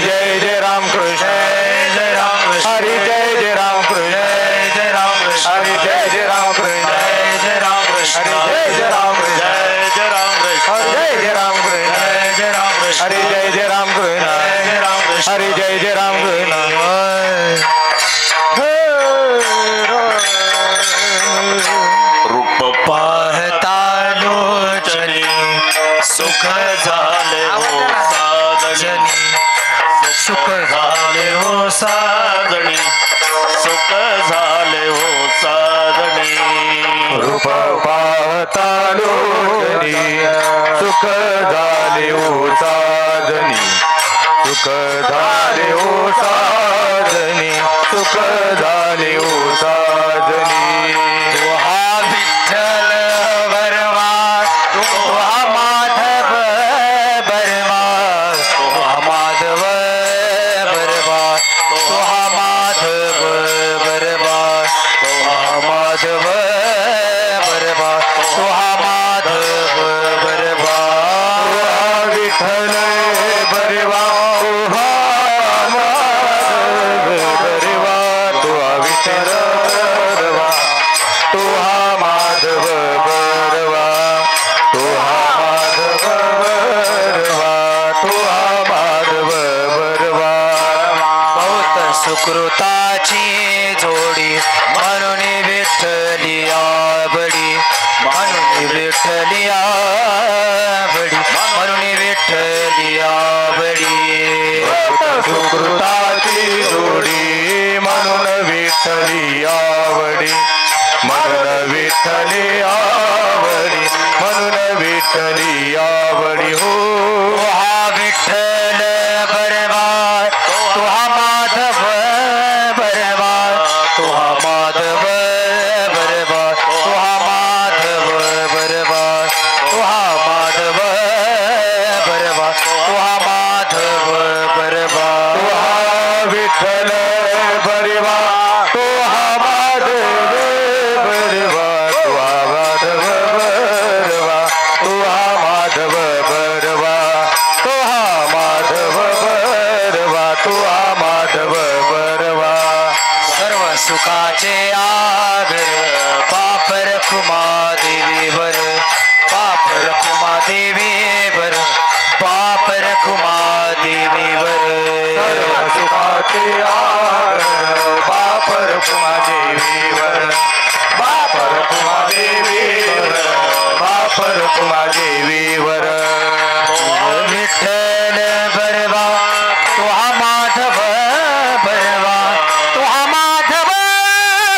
जय जय राम कृष्ण जय राम कृष्ण हरि जय जय राम कृष्ण जय राम कृष्ण हरि जय जय राम कृष्ण जय राम कृष्ण हरि जय जय राम कृष्ण जय राम कृष्ण जय जय राम कृष्ण जय राम कृष्ण हरि जय जय राम कृष्ण जय राम कृष्ण हरि जय जय राम कृष्ण रूप पाहता लोचनी सुख झाले हो साजनी सुख झाले हो साजनी सुख झाले हो साजनी रूप पाहता लोचनी सुख झाले हो साजनी सुख झाले हो साजनी सुख झाले हो साजनी हा विठ्ठल बरवा हा माधव बरवा हा माधव बरवा हा माधव बरवा हा माधव बरवा हा माधव बरवा विठ्ठल बरवा हा माधव बरवा तो विठ्ठल बरवा तो हा माधव बरवा तो हा माधव बरवा तो हा माधव बरवा बहुत सुकृताची जोडी म्हणून विठ्ठली आवडी म्हणून विठ्ठली आवडी म्हणून विठ्ठली आवडी सुकृताची जोडी म्हणून विठ्ठली आवडी म्हणून विठ्ठली आवडी म्हणून विठ्ठली आवडी हो हा विठ्ठल बरवा तो हा माधव बरवा तो हा माधव बरवा तो हा माधव बरवा तो हा माधव बरवा तो हा माधव बरवा तो हा विठ्ठल बरवा तो हा माधव बरवा तो हा माधव बरवा तो हा माधव बरवा तो हा माधव बरवा तो हा माधव बरवा सर्व सुखाचे आगर पाप रखुमा देवीवर पाप रखुमा देवीवर पाप रखुमा देवीवर सर्व सुखाचे आगर बाप रखुमा देवीवर बाप रखुमा देवीवर बाप रखुमा देवीवर विठ्ठल बरवा तो हा माधव बरवा तो हा माधव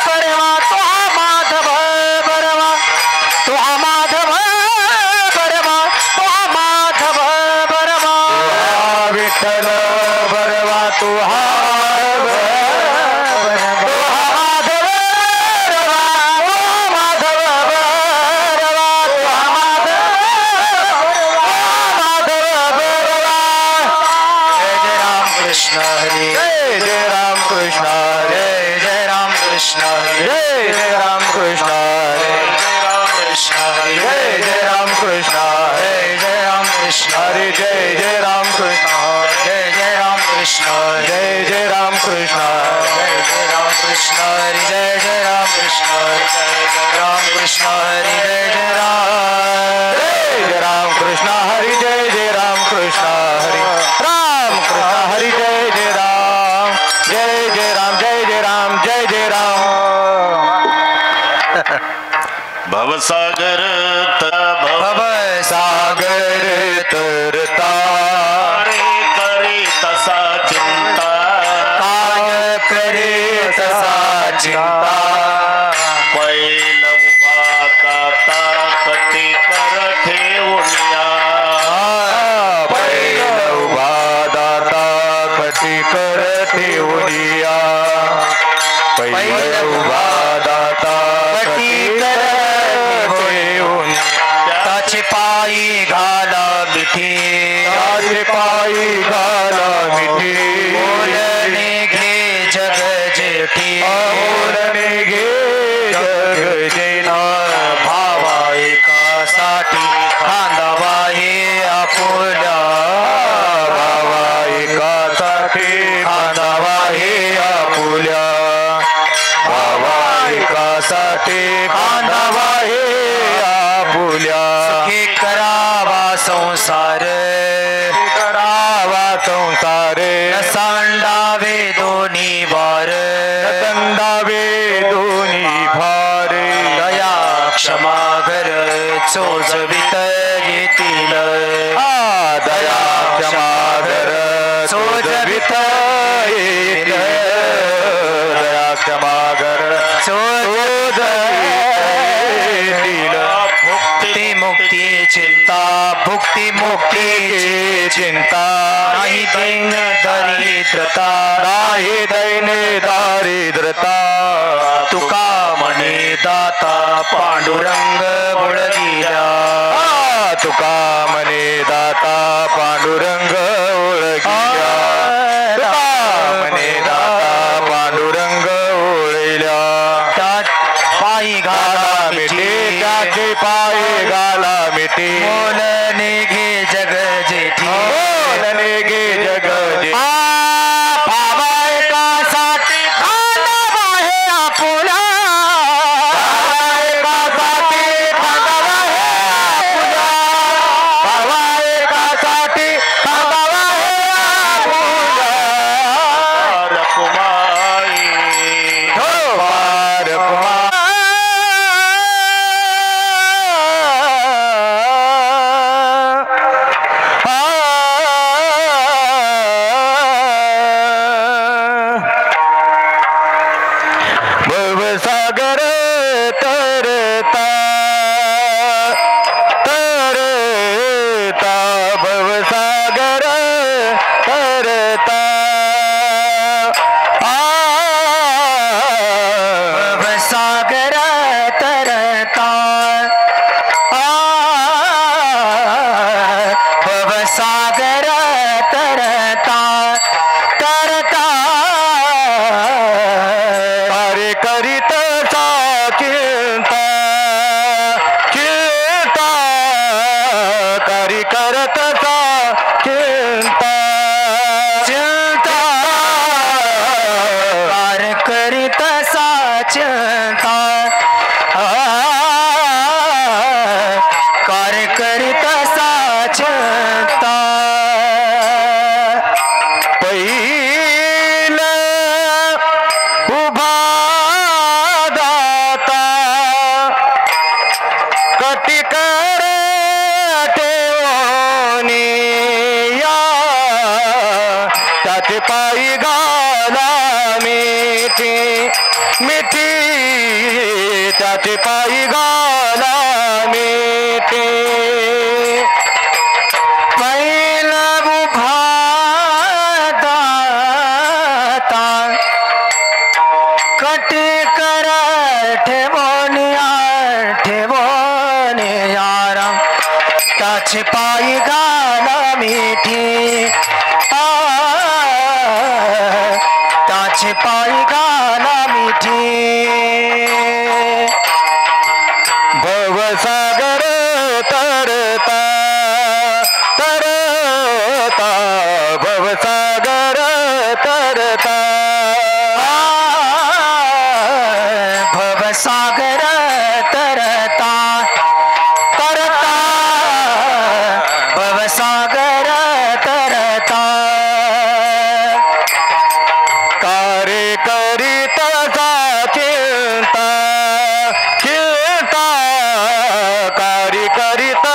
बरवा तो हा माधव बरवा तो हा माधव बरवा तो हा माधव बरवा विठ्ठल बरवा तू हा कृष्ण हरी जय जय राम कृष्ण जय जय राम कृष्ण हरी जय जय राम कृष्ण जय राम कृष्ण हरी जय जय राम कृष्ण जय राम कृष्ण हरे जय जय राम कृष्ण जय राम कृष्ण जय जय राम कृष्ण जय राम कृष्ण हरी जय राम कृष्ण जय राम कृष्ण हरी जय राम जय कृष्ण हरि जय जय राम कृष्ण हरि राम कृष्ण हरि जय जय राम जय जय राम जय जय राम जय जय राम भवसागर भव सागर तरता करे तसा चिंता काय करे तसा चिंता पैल उभा दाता कटी कर ठेवूया पहिला उभा दाता कटी कर ठेवूया पहिला उभा दाता कटी कर ठेवून त्याची पायी घाला मिठी त्याचे पायी घाला मिठी बोलणे घे जग जेठी बोलणे घे जग जेना भावा एकासाठी खांदावा हे आपुल्या भावा एकाचा आपुल्या सुखी करावा संसार करावा संसार न सांडावे दोन्ही वार संडावे दोन्ही भार दया क्षमा घर चोजवित येतील दया क्षमा घर चोजवित येतील दया क्षमा घर चोजवित येतील भुक्ती मुक्ती चिंता भुक्ती मुक्ती चिंता नाही दैन दरिद्रता नाही दैन दारिद्रता तुका म्हणे दाता पांडुरंग बुडगिल्या तुका म्हणे दाता पांडुरंग ओळखिल्या तुका म्हणे दाता पांडुरंग ओळखिल्या पायी घाला मिठी त्याचे पायी घाला मिठी मोल निघे जग जेठी मोल निघे जग जेठी भावा एकासाठी खांदावा हे आपुला एकासाठी खांदावा हे आपुल्या भावा एकासाठी खांदावा हे आपुल्या रकुमाई हो पार कुमार भवसागर तरता तरता भवसागर तरता भवसागर तरता भवसागर तरता तरता कार्य करीत चिंता चिंता कार्य करत चिंता चिंता कार करीत चिंता कार करीत चिंता पहिल उभा दाता कटी कर ठेवणी या त्याचे पायी घाला मिठी मिठी त्याचे पायी घाला मिठी पहिला उभा दाता कटी कर ठेवोनिया राम त्याचे पायी घाला मिठी त्याचे पायी घाला मिठी भवसागर तरता तरता भवसागर तरता भवसागर तरता तरता भवसागर तरता कार्य करीत चिंता चिंता कार्य करीत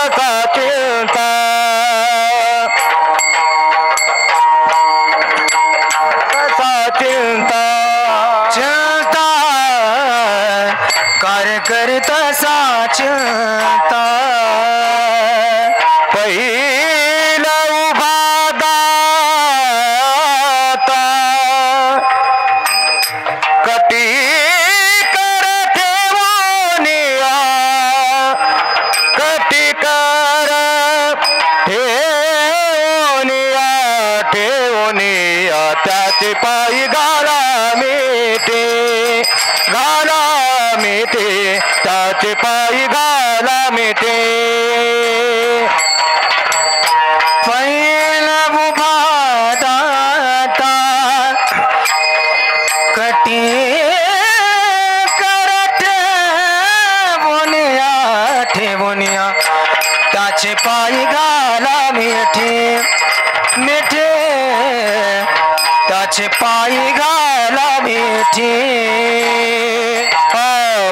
चिंता चिंता चिंता कार्य करीत चिंता पहिला उभा दाता कटी कर ठेवनिया कटी कर ठेवनिया ठेवनिया त्याचे पायी घाला मिठी घाला मिठी त्याचे पायी घाला मिठी पहिला उभा दाता कटी कर ठेवोनिया त्याचे पायी घाला मिठी मिठी त्याचे पायी घाला मिठी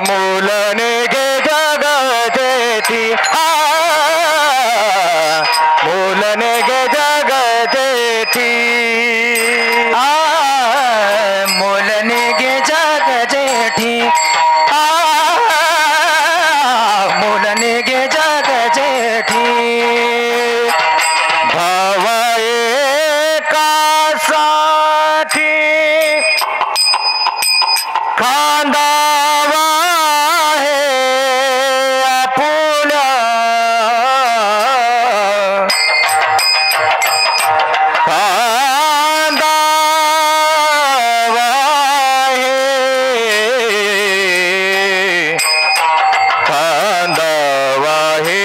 मूलने गे जगदेती मूलने गे जगदेती मूलने गे जग जेठी मूलने गे जग जेठी भाव एकासाठी खांदावा हे आपुल्या खांदावा हे खांदावा हे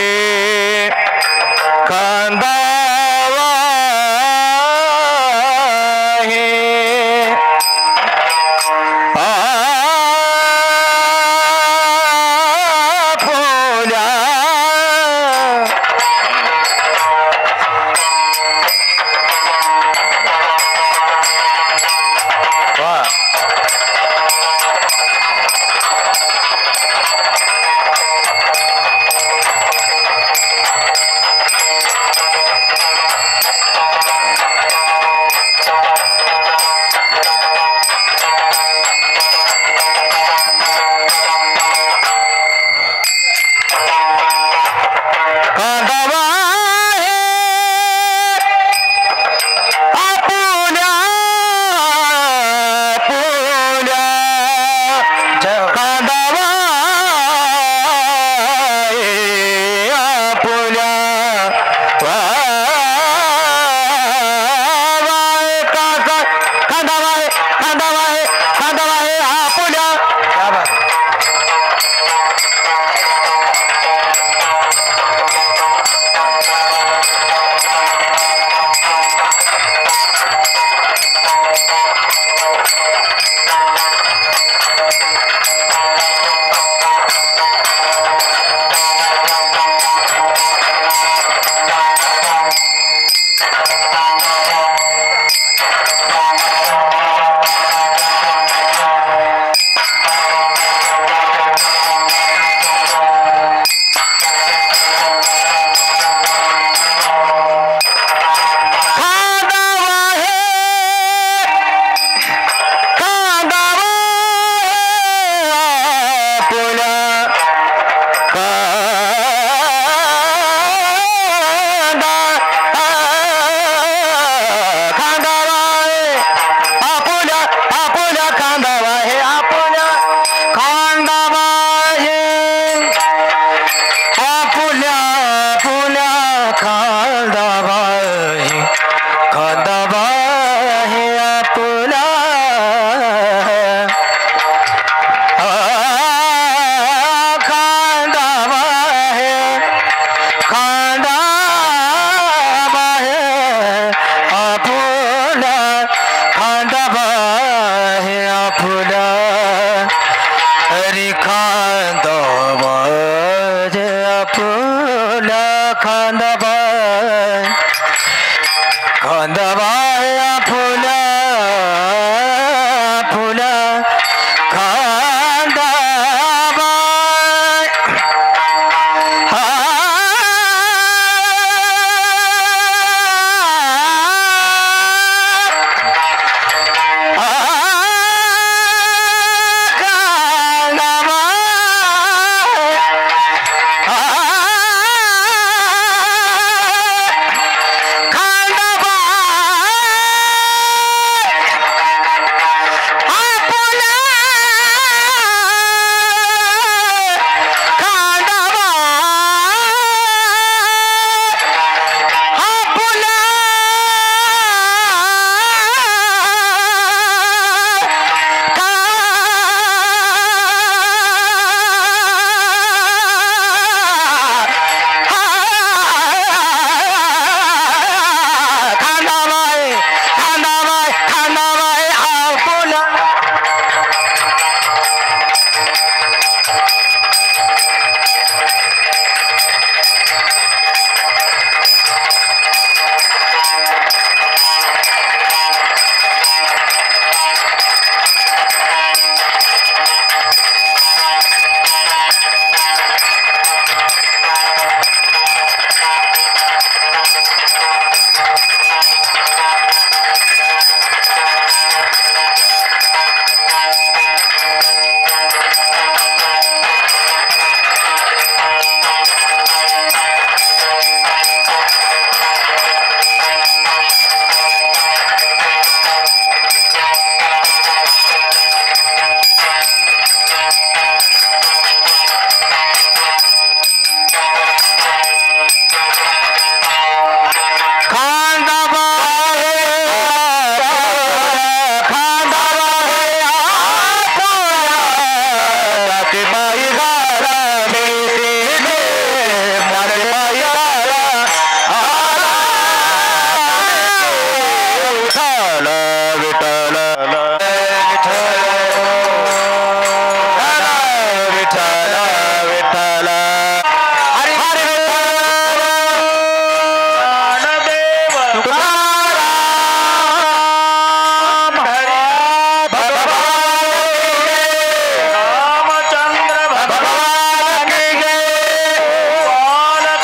आपुल्या वाह खांदावा हे आपुल्या आपुल्या खांदावा हे आपुल्या खांदावा हे खांदावा हे खांदावा हे आपुल्या क्या बात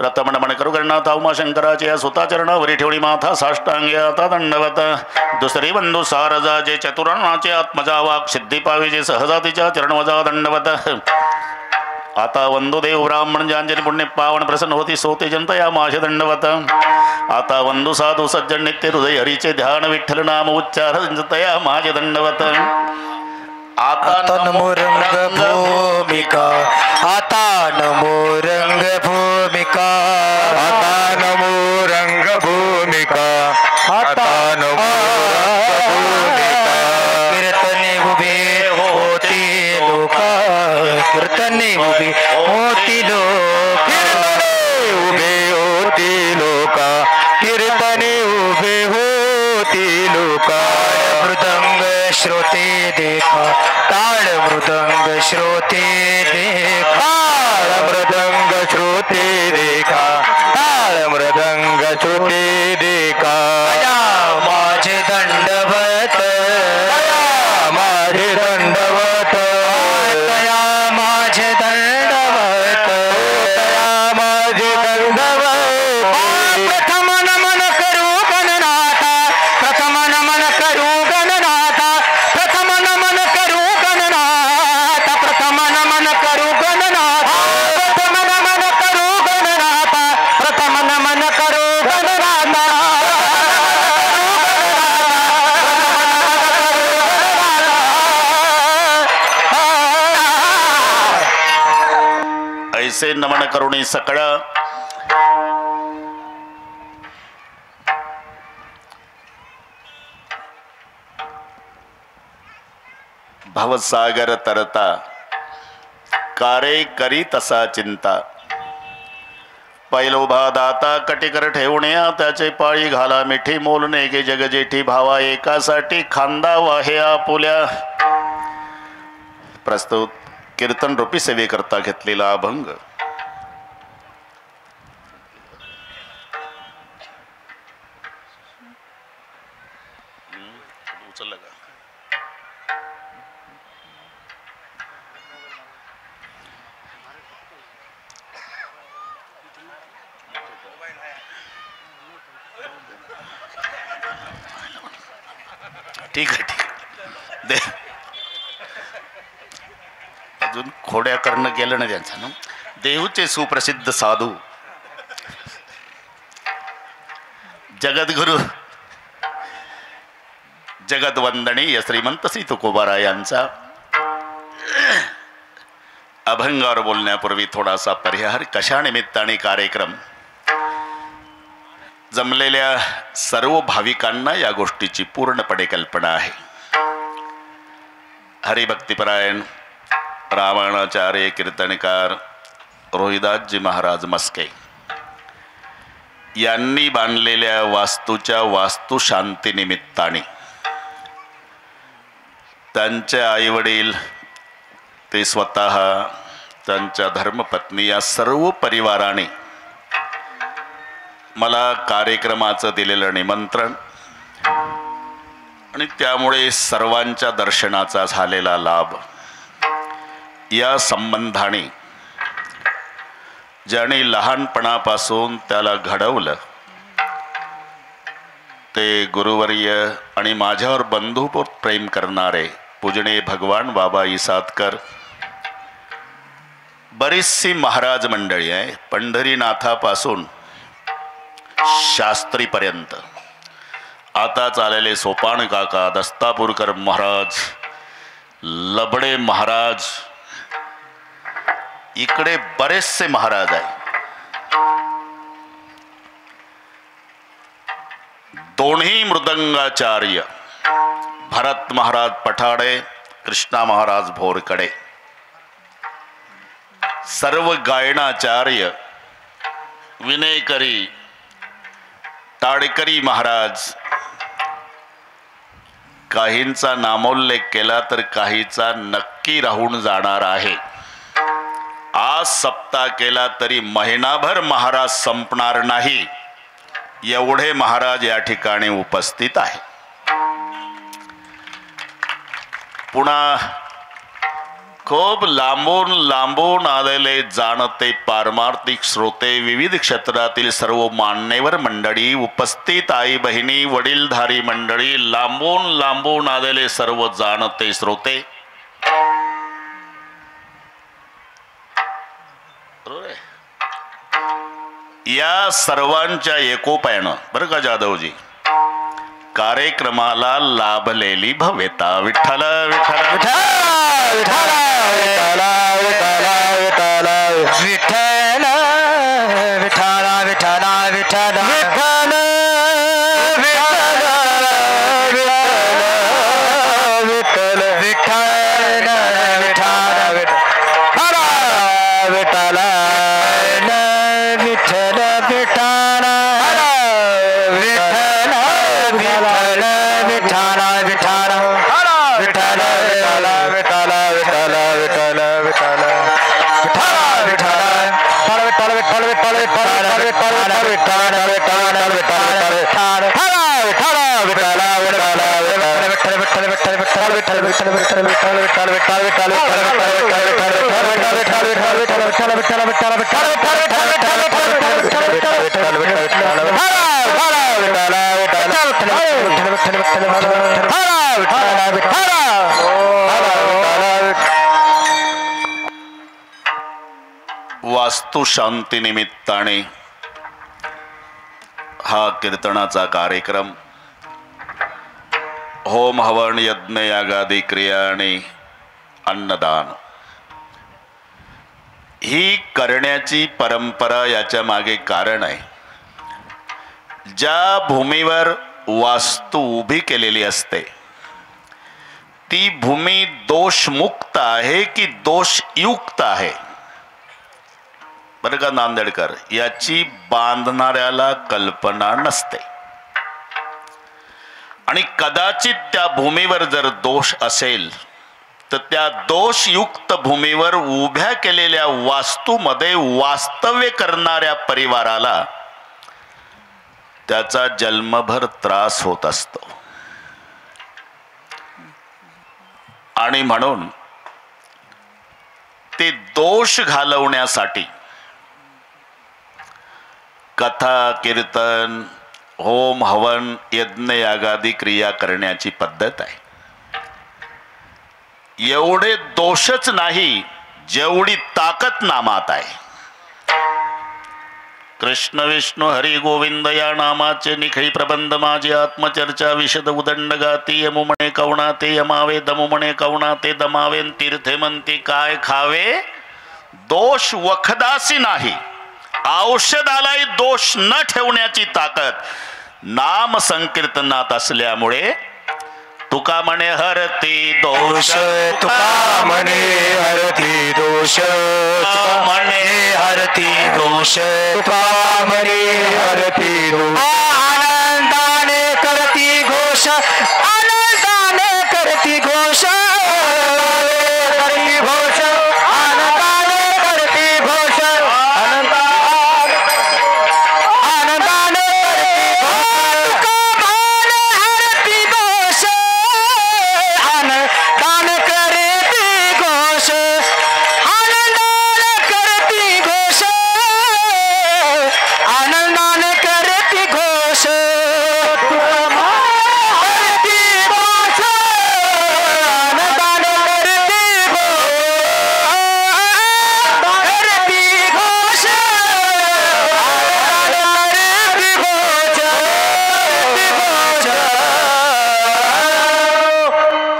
प्रथम नमन करू गणनाथा उमाशंकराचे या सुताचरणावरी ठेवणी माथा साष्टांगे आता दंडवत दुसरी बंधू सारजाचे चतुरणाचे आत्मजा वाक सिद्धी पावीचे सहजातीच्या चरणवजा दंडवत आता वंदुदेव ब्राह्मण ज्यांजनी पुण्य पावन प्रसन्न होती सोते जनता या माझे दंडवत आता वंदू साधू सज्जन नित्य हृदय हरीचे ध्यान विठ्ठल नाम उच्चार तया माझे दंडवत आता नमो रंग भूमिका आता नमो रंग भूमिका आता नमो रंग भूमिका आता नमो कीर्तने उभे होती लोक कीर्तने उभे होती लोक उभे होती लोका कीर्तने उभे होती लोका मृदंग श्रोते देखा ताळ मृदंग श्रोते देखा मृदंग श्रोते देखा ताळ मृदंग श्रोते देखा माझे दंडवत माझे दंडवत तया माझे दंडवत माझे दंडवत प्रथम नमन करू गणनाथा प्रथम नमन करू गणनाथा प्रथम नमन करू गणनाथा प्रथम नमन करू गणनाथा प्रथम नमन करू गणनाथा प्रथम नमन करू गणनाथा ऐसे नमन करुणी सकळ भवसागर तरता कारे करी तसा चिंता पैलोभा दाता कटिकर ठेवण्या त्याचे पाळी घाला मिठी मोलने गे जगजेठी भावा एकासाठी खांदा वाहे आपुल्या प्रस्तुत कीर्तन रूपी सेवेकरता घेतलेला अभंग उचललं का? ठीक आहे ठीक आहे दे अजून खोड्या करणं गेलं ना त्यांचं ना देहूचे सुप्रसिद्ध साधू जगद्गुरु जगदवंदनीय श्रीमंत श्री तुकोबारा यांचा अभंगावर बोलण्यापूर्वी थोडासा परिहार कशा निमित्ताने कार्यक्रम जमलेल्या सर्व भाविकांना या गोष्टीची पूर्णपणे कल्पना आहे. हरिभक्तिपरायण रामायणाचार्य कीर्तनकार रोहिदासजी महाराज मस्के यांनी बांधलेल्या वास्तूच्या वास्तुशांतीनिमित्ताने त्यांचे आईवडील ते स्वतः त्यांच्या धर्मपत्नी या सर्व परिवाराने मला कार्यक्रमाचं दिलेलं निमंत्रण आणि त्यामुळे सर्वांच्या दर्शनाचा झालेला लाभ या संबंधाने ज्याने लहानपणापासून त्याला घडवलं ते गुरुवर्य आणि माझ्यावर बंधुपोत प्रेम करणारे पूजनीय भगवान बाबा इसादकर बरीचशी महाराज मंडळी आहे. पंढरीनाथापासून शास्त्रीपर्यंत आता चाललेले सोपान काका दस्तापूरकर महाराज लबडे महाराज इकडे बरेचसे महाराज आहे. दोन्ही मृदंगाचार्य भरत महाराज पठाडे कृष्णा महाराज भोरकडे सर्व गायनाचार्य विनयकरी टाळकरी महाराज काहींचा नामोल्लेख केला तर काहीचा नक्की राहून जाणार आहे. आज सप्ताह केला तरी महिनाभर महाराज संपणार नाही एवढे महाराज या ठिकाणी उपस्थित आहे. पुन्हा खूप लांबून लांबून आलेले जाणते पारमार्थिक श्रोते, विविध क्षेत्रातील सर्व मान्यवर मंडळी, उपस्थित आई बहिणी, वडीलधारी मंडळी, लांबून लांबून आलेले सर्व जाणते श्रोते, या सर्वांच्या एकोप्यानं बरं का जाधवजी, कार्यक्रमाला लाभलेली भव्यता. विठ्ठल विठ्ठल विठ्ठल विठ्ठल विठ्ठल विठ्ठल विठ्ठल विठ्ठल विठ्ठल विठ्ठल विठ्ठल विठ्ठल विठ्ठल विठ्ठल विठ्ठल वास्तु शांती निमित्ताने हा कीर्तनाचा कार्यक्रम होम हवन यज्ञ यागादी क्रिया आणि अन्नदान ही करण्याची परंपरा याच्या मागे कारण आहे. ज्या भूमीवर वास्तू उभी केलेली असते ती भूमी दोषमुक्त आहे की दोषयुक्त आहे बरं का नांदेडकर, याची बांधणाऱ्याला कल्पना नसते. आणि कदाचित त्या भूमीवर जर दोष असेल तर त्या दोषयुक्त भूमीवर उभ्या केलेल्या वास्तूमध्ये वास्तव्य करणाऱ्या परिवाराला त्याचा जन्मभर त्रास होत असतो. आणि म्हणून ते दोष घालवण्यासाठी कथा कीर्तन होम हवन यज्ञ यागादी क्रिया करण्याची पद्धत आहे. एवढे दोषच नाही जेवढी ताकद नामात आहे. कृष्ण विष्णू हरी गोविंद या नामाचे निखळी प्रबंध माझी आत्मचर्चा विशद उदंड गाती. यमुमणे कवणाते यमावे दमुमणे कवणाते दमावे. तीर्थे म्हणते काय खावे दोष वखदासी नाही. औषधालाही दोष न ठेवण्याची ताकद नाम संकीर्तनात असल्यामुळे तुका म्हणे हरती दोष, तुका म्हणे हरती दोष, म्हणे हरती दोष, तुका म्हणे हरती दोष. आनंदाने करती घोष, आनंदाने करती घोष, करती घोष, आनंदाने करती घोष, आनंदाने हरती दोष, आनंदान करती घोष, आनंदान करती घोष, आनंदान करती घोष, हरती घोष, आनंदान करती घोष, हरती घोष,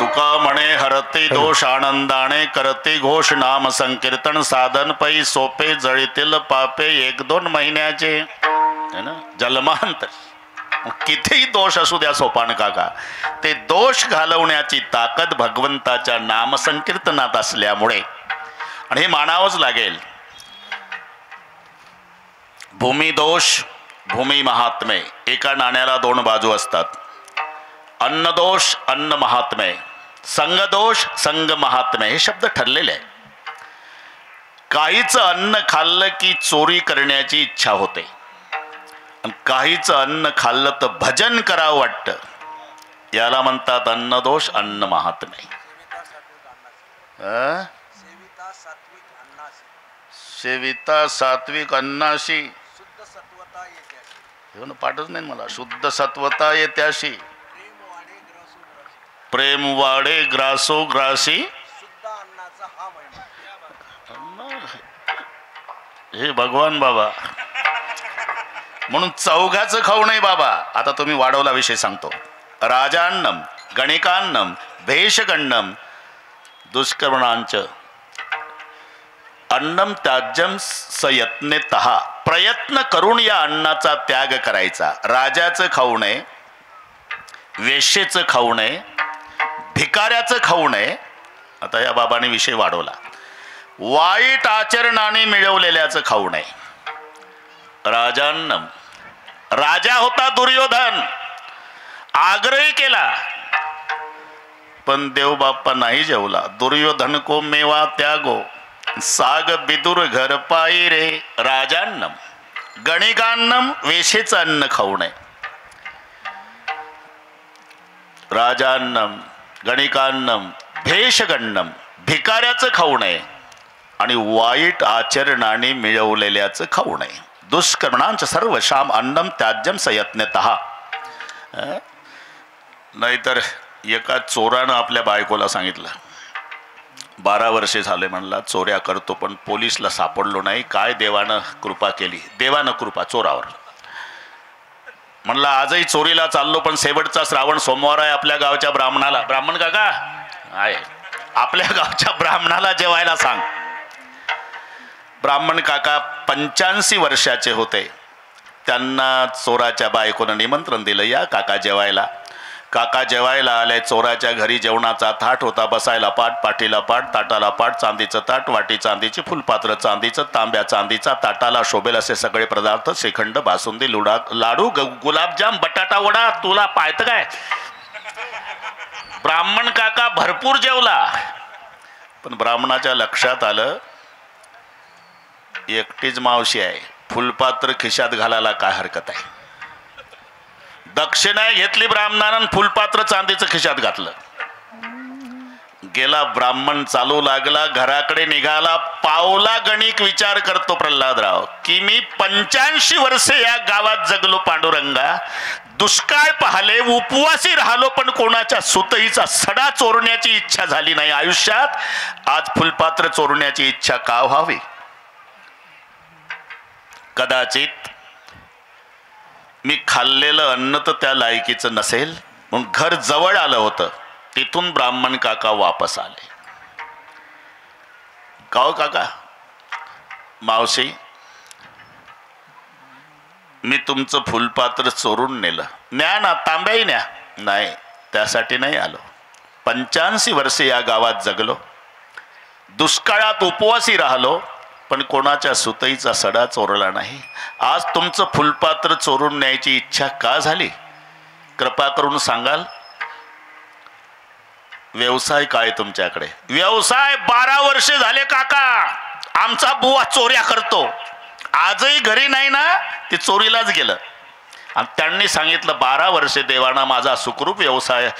तुका म्हणे हरते दोष आनंदाने करते घोष. नाम संकीर्तन साधन पै सोपे जळीतील पापे. 1-2 महिन्याचे है ना जन्मांतर कितीही दोष असू द्या सोपान काका, ते दोष घालवण्याची ताकद भगवंताच्या नाम संकीर्तनात असल्यामुळे, आणि हे मानावंच लागेल. भूमी दोष भूमी महात्मे, एका नाण्याला 2 बाजू असतात. अन्न दोष अन्न महात्मे, संग दोष संग महात्मे, हे शब्द ठरलेले आहे. काहीच अन्न खाल्लं की चोरी करण्याची इच्छा होते, आणि काहीच अन्न खाल्लं तर भजन करावं वाटतं. याला म्हणतात अन्न दोष अन्न महात्मे. सेविता सात्विक अन्नाशी हे ना पाठच नाही मला. शुद्ध सत्वता येत्याशी प्रेम वाढे ग्रासो ग्रासी. हे भगवान बाबा म्हणून चौघाचं खाऊ नाही बाबा. आता तुम्ही वाढवला विषय सांगतो. राजान्नम गणिकान्नम भेषगण्णम दुष्कर्मणांच अन्नम त्याज्यम सयत्नेतः. प्रयत्न करून या अन्नाचा त्याग करायचा. राजाचं खाऊ नये, वेश्येचं खाऊ नये, भिकाऱ्याचं खाऊ नये. आता या बाबाने विषय वाढवला. वाईट आचरणाने मिळवलेल्याचं खाऊ नये. राजान्नम राजा होता दुर्योधन, आग्रही केला पण देवबाप्पा नाही जेवला. दुर्योधन को मेवा त्यागो साग बिदुर घर पाई रे. राजान्नम गणिकान्नम वेशेचं अन्न खाऊ नये. राजान्नम गणिकान्नम भेषगण्णम भिकाऱ्याचं खाऊ नये आणि वाईट आचरणाने मिळवलेल्याचं खाऊ नये. दुष्कर्मणांच सर्व शाम अन्नम त्याज्यम सयत्नेतः. नाहीतर एका चोरानं आपल्या बायकोला सांगितलं, 12 वर्षे झाले म्हणला चोऱ्या करतो पण पोलीसला सापडलो नाही. काय देवानं कृपा केली. देवानं कृपा चोरावर. म्हणला आजही चोरीला चाललो पण शेवटचा श्रावण सोमवार आहे. आपल्या गावच्या ब्राह्मणाला, ब्राह्मण काका आहे, आपल्या गावच्या ब्राह्मणाला जेवायला सांग. ब्राह्मण काका 85 वर्षाचे होते. त्यांना चोराच्या बायकोनं निमंत्रण दिलं, या काका जेवायला. काका जेवायला आले. चोराच्या घरी जेवणाचा थाट होता. बसायला पाट, पाठीला पाट, ताटाला पाट, चांदीचं ताट, वाटी चांदीची, फुलपात्र चांदीचं, तांब्या चांदीचा, ताटाला शोभेल असे सगळे पदार्थ, श्रीखंड, बासुंदी, लाडू, गुलाबजाम, बटाटा वडा. तुला पाहतं काय. ब्राह्मण काका भरपूर जेवला. पण ब्राह्मणाच्या लक्षात आलं एकटीच मावशी आहे, फुलपात्र खिशात घालायला काय हरकत आहे. दक्षिणा घेतली ब्राह्मणानं, फुलपात्र चांदीचं खिशात घातलं. गेला ब्राह्मण, चालू लागला, घराकडे निघाला. पावला गणिक विचार करतो प्रल्हादराव की मी 85 वर्षे या गावात जगलो पांडुरंगा, दुष्काळ पाहले, उपवासी राहिलो पण कोणाच्या सुतईचा सडा चोरण्याची इच्छा झाली नाही आयुष्यात. आज फुलपात्र चोरण्याची इच्छा का व्हावी. कदाचित मी खाल्लेलं अन्न तर त्या लायकीचं नसेल म्हणून घर जवळ आलं होतं. तिथून ब्राह्मण काका वापस आले. का हो काका, मावशी मी तुमचं फुलपात्र चोरून नेलं. न्या ना, तांब्याही न्या. नाही, त्यासाठी नाही आलो. 85 वर्षे या गावात जगलो, दुष्काळात उपवासी राहिलो पण कोणाच्या सुतईचा सडा चोरला नाही. आज तुमचं फुलपात्र चोरून न्यायची इच्छा का झाली कृपा करून सांगाल. व्यवसाय काय तुमच्याकडे. व्यवसाय 12 वर्षे झाले काका आमचा बुवा चोऱ्या करतो. आजही घरी नाही ना, ते चोरीलाच गेलं. आणि त्यांनी सांगितलं 12 वर्षे देवाना माझा सुखरूप व्यवसाय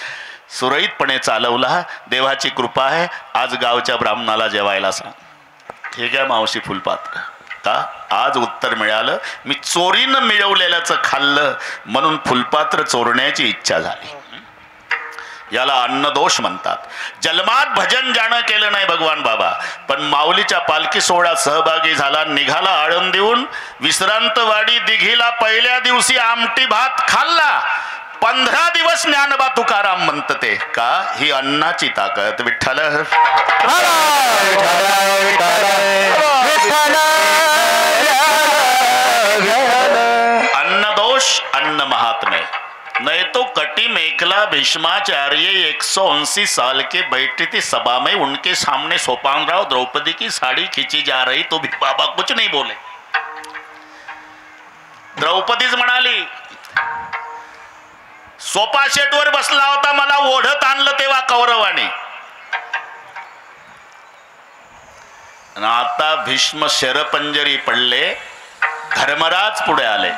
सुरळीतपणे चालवला. देवाची कृपा आहे. आज गावच्या ब्राह्मणाला जेवायला सांग. ठीक आहे मावशी, फुलपात्र का. आज उत्तर मिळालं, मी चोरीनं मिळवलेल्याचं खाल्लं म्हणून फुलपात्र चोरण्याची इच्छा झाली. याला अन्नदोष म्हणतात. जन्मात भजन ज्यानं केलं नाही भगवान बाबा, पण माऊलीच्या पालखी सोहळ्यात सहभागी झाला, निघाला आळंदीहून विश्रांतवाडी दिघीला. पहिल्या दिवशी आमटी भात खाल्ला. 15 दिवस ज्ञानबा तुकाराम म्हणत ते का. ही अन्नाची ताकद. विठ्ठल अन्नदोष अन्न महात्मे. नहीं तो कटी मेखला भीष्माचार्य 180 साल के बैठे थे सभा में, उनके सामने सोपानराव द्रौपदी की साड़ी खींची जा रही तो भी बाबा कुछ नहीं बोले. द्रौपदीच म्हणाली, सोफा सेटवर बसला होता, मला ओढत आणलं तेव्हा कौरवाने. आता भीष्म शरपंजरी पडले. धर्मराज पुढे आले.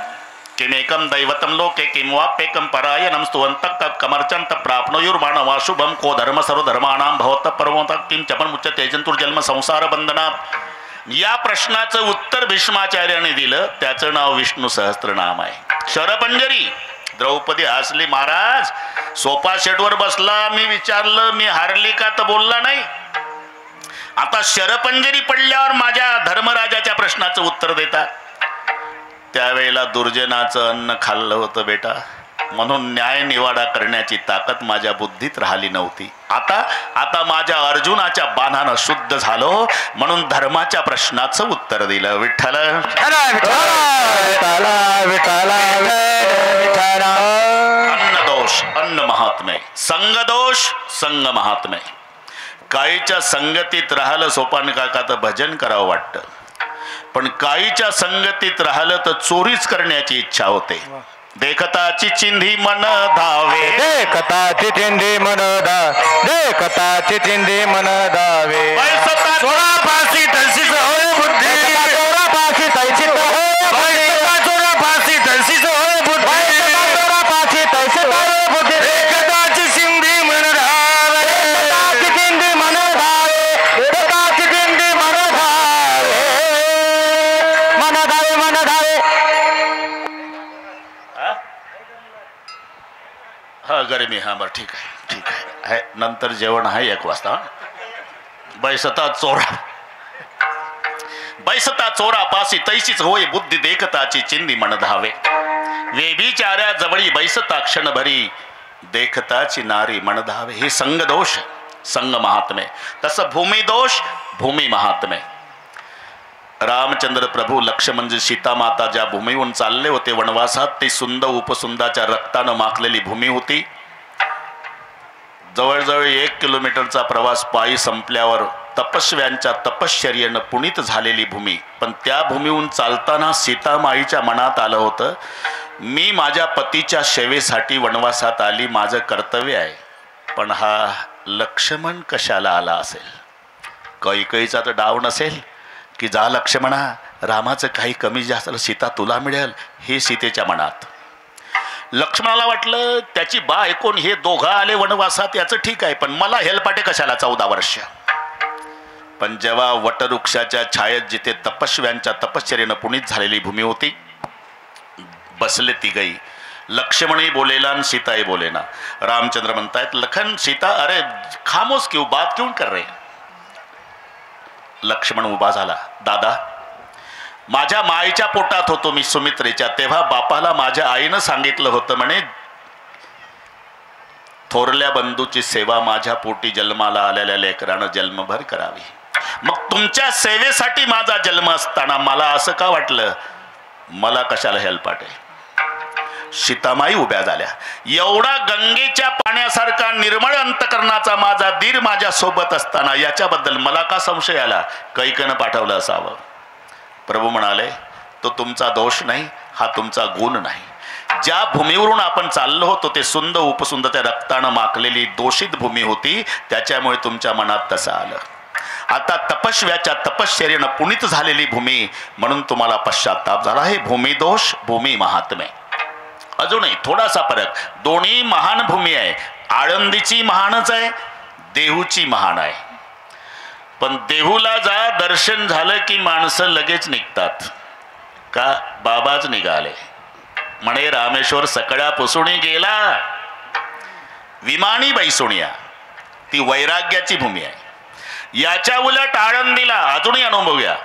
किमेकम दैवतम लोके किंवाप्येकम परायणम स्तुवंत कमर्चंत प्राप्नुयुर्माणवाशुभम को धर्म सर्व धर्माणां भवत परमोत किं चपन मुच्यते जंतुर्जन्म संसार बंधनात्. या प्रश्नाचं उत्तर भीष्माचार्याने दिलं. त्याचं नाव विष्णू सहस्त्रनाम आहे. शरपंजरी. द्रौपदी हसली. महाराज सोफा सेटवर बसला, मी विचारलं मी हारली का, तर बोलला नाही. आता शरपंजरी पडल्यावर माझ्या धर्मराजाच्या प्रश्नाचं उत्तर देतात. त्यावेळेला दुर्जनाचं अन्न खाल्लं होतं बेटा, म्हणून न्याय निवाडा करण्याची ताकद माझ्या बुद्धीत राहिली नव्हती. आता माझ्या अर्जुनाच्या बाणानं शुद्ध झालो, म्हणून धर्माच्या प्रश्नाचं उत्तर दिलं. विठ्ठल अन्न दोष अन्न महात्मे, संग दोष संग महात्मे. काहीच्या संगतीत राहिलं सोपान काका तर भजन करावं वाटतं, पण काहीच्या संगतीत राहिलं तर चोरीच करण्याची इच्छा होते. देखताची चिंधी मन धावे, देखताची चिंधी मन देखताची चिंधी मन धावे. चोरापासी तैसीच होय बुद्धी, चोरापाशी तैसीच होय बुद्धी, चोरापासी तैसीच होय बुद्धी, चोरापाशी तैसीच होय बुद्धी. देखताची चिंधी मन धावे, देखताची चिंधी मन धावे, देखताची चिंधी मन धावे, मन धावे मन धावे. हा गरमी. हा बरं ठीक आहे ठीक आहे. नंतर जेवण आहे 1 वाजता. बैसता चोरा पासी तैसीच होय बुद्धी, देखताची चिंधी मन धावे. वेबिचाऱ्या जवळी बैसता क्षण भरी, देखताची नारी मन धावे. हे संग दोष संग महात्मे. तसं भूमी दोष भूमी महात्मे. रामचंद्र प्रभू लक्ष्मण सीता माता ज्या भूमीहून चालले होते वनवासात, ती सुंद उपसुंदाच्या रक्तानं माखलेली भूमी होती. जवळजवळ 1 किलोमीटरचा प्रवास पायी संपल्यावर तपस्व्यांच्या तपश्चर्येनं पुनीत झालेली भूमी. पण त्या भूमीहून चालताना सीतामाईच्या मनात आलं होतं, मी माझ्या पतीच्या सेवेसाठी वनवासात आली, माझं कर्तव्य आहे. पण हा लक्ष्मण कशाला आला असेल? कैकईचा तर डाव नसेल की जा लक्ष्मणा, रामाचं काही कमी जास्त सीता तुला मिळेल, हे सीतेच्या मनात. लक्ष्मणाला वाटलं त्याची बा ऐकून हे दोघं आले वनवासात, याचं ठीक आहे, पण मला हेलपाटे कशाला 14 वर्ष. पण जेव्हा वटवृक्षाच्या छायेत जिथे तपस्व्यांच्या तपश्चर्येनं पुनीत झालेली भूमी होती, बसले तिघही. लक्ष्मणही बोलेला आणि सीताही बोलेना. रामचंद्र म्हणतायत, लखन सीता अरे खामोश क्यों, बात क्यों कर रहे. लक्ष्मण उभा झाला. दादा, माझ्या माईच्या पोटात होतो मी सुमित्रेच्या, तेव्हा बापाला माझ्या आईनं सांगितलं होतं म्हणे थोरल्या बंधूची सेवा माझ्या पोटी जन्माला आलेल्या लेकरानं जन्मभर करावी. मग तुमच्या सेवेसाठी माझा जन्म असताना मला असं का वाटलं मला कशाला हेलपाटे. सीतामाई उभ्या झाल्या. एवढा गंगेच्या पाण्यासारखा निर्मळ अंतकरणाचा माझा दीर माझ्या सोबत असताना याच्याबद्दल मला का संशय आला. कैकनं पाठवलं असावं. प्रभू म्हणाले, तो तुमचा दोष नाही, हा तुमचा गुण नाही. ज्या भूमीवरून आपण चाललो होतो ते सुंद उपसुंद त्या रक्तानं माखलेली दोषित भूमी होती, त्याच्यामुळे तुमच्या मनात तसं आलं. आता तपस्व्याच्या तपश्चर्येनं पुनीत झालेली भूमी, म्हणून तुम्हाला पश्चाताप झाला. हे भूमी दोष भूमी महात्मे. अजूनही थोडासा फरक. दोन्ही महान भूमी आहे. आळंदीची महानच आहे, देहूची महान आहे. पण देहूला जा दर्शन झालं की माणसं लगेच निघतात. का बाबाच निघाले म्हणे रामेश्वर सकळ्या पुसुणी गेला, विमानी बैसुणिया. ती वैराग्याची भूमी आहे. याच्या उलट आळंदीला अजूनही अनुभव घ्या.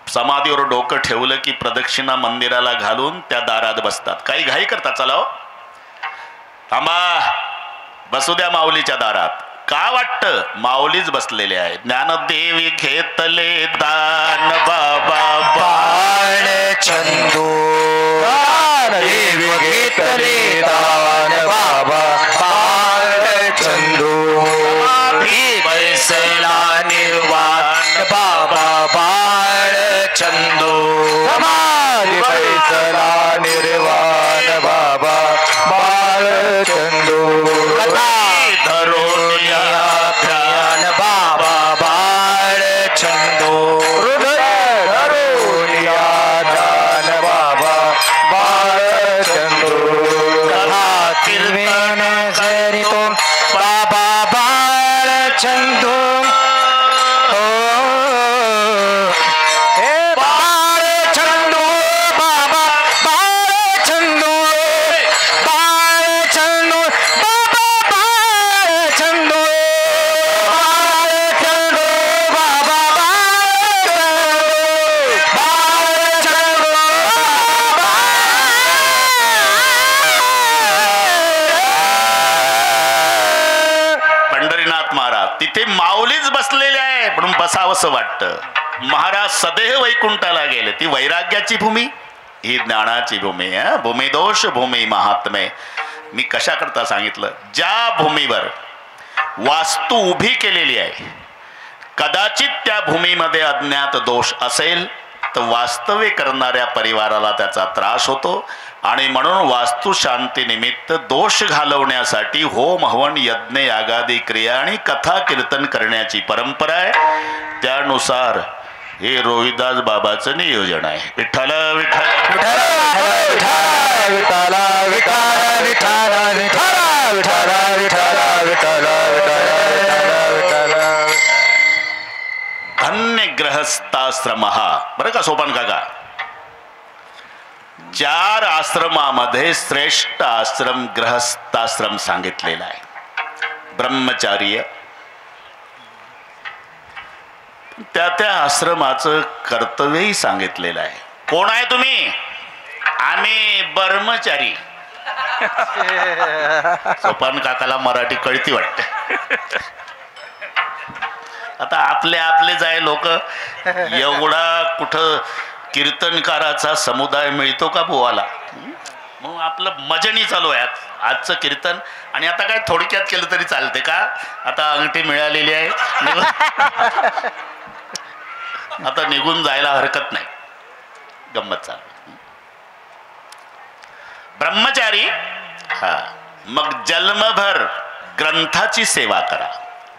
समाधीवर डोकं ठेवलं की प्रदक्षिणा मंदिराला घालून त्या दारात बसतात. काही घाई करतात, चला हो थांबा, बसू द्या माऊलीच्या दारात. का वाटतं माऊलीच बसलेले आहे. ज्ञानदेवी घेतले दान बाबा बाळ चंदू, ज्ञानदेवी घेतले दान बाबा बाळ चंदू, बैसला निर्वाण बाबा बाळ चंदू, समाधी बैसला निर्वाण बाबा बाळ चंदू, ध्यान बाबा बाळ चंदू, हृदय धरुनिया ध्यान बाबा बाळ चंदू, कथा कीर्तन सरितो बाबा बाळ चंदू, गेलात महाराज तिथे माऊलीच बसलेले आहे म्हणून बसावंसं वाटतं. महाराज सदेह वैकुंठाला गेले. ती वैराग्याची भूमी, ही ज्ञानाची भूमी आहे. भूमिदोष भूमी महात्मे. मी कशा करता सांगितलं, ज्या भूमीवर वास्तू उभी केलेली आहे कदाचित त्या भूमीमध्ये अज्ञात दोष असेल तर वास्तव्य करणाऱ्या परिवाराला त्याचा त्रास होतो. आणि म्हणून वास्तुशांती निमित्त दोष घालवण्यासाठी होम हवन यज्ञ यागादी क्रिया आणि कथा कीर्तन करण्याची परंपरा आहे. त्यानुसार हे रोहिदास बाबाचं नियोजन आहे. विठ्ठल विठ्ठल धन्य ग्रहस्थाश्रम. बरं का सोपान काका, 4 आश्रमामध्ये श्रेष्ठ आश्रम ग्रहस्थाश्रम सांगितलेला आहे. ब्रह्मचार्य, त्या आश्रमाचं कर्तव्यही सांगितलेलं आहे. कोण आहे तुम्ही? आम्ही ब्रह्मचारी. सोपान काकाला मराठी कळती वाटते. आता आपले जाय लोक, एवढा कुठं कीर्तनकाराचा समुदाय मिळतो का बोवाला? मग आपलं मजनी चालू आहे आजचं कीर्तन. आणि आता काय थोडक्यात केलं तरी चालते का? आता अंगठी मिळालेली आहे, आता निघून जायला हरकत नाही. गंमत चालू. ब्रह्मचारी हा, मग जन्मभर ग्रंथाची सेवा करा.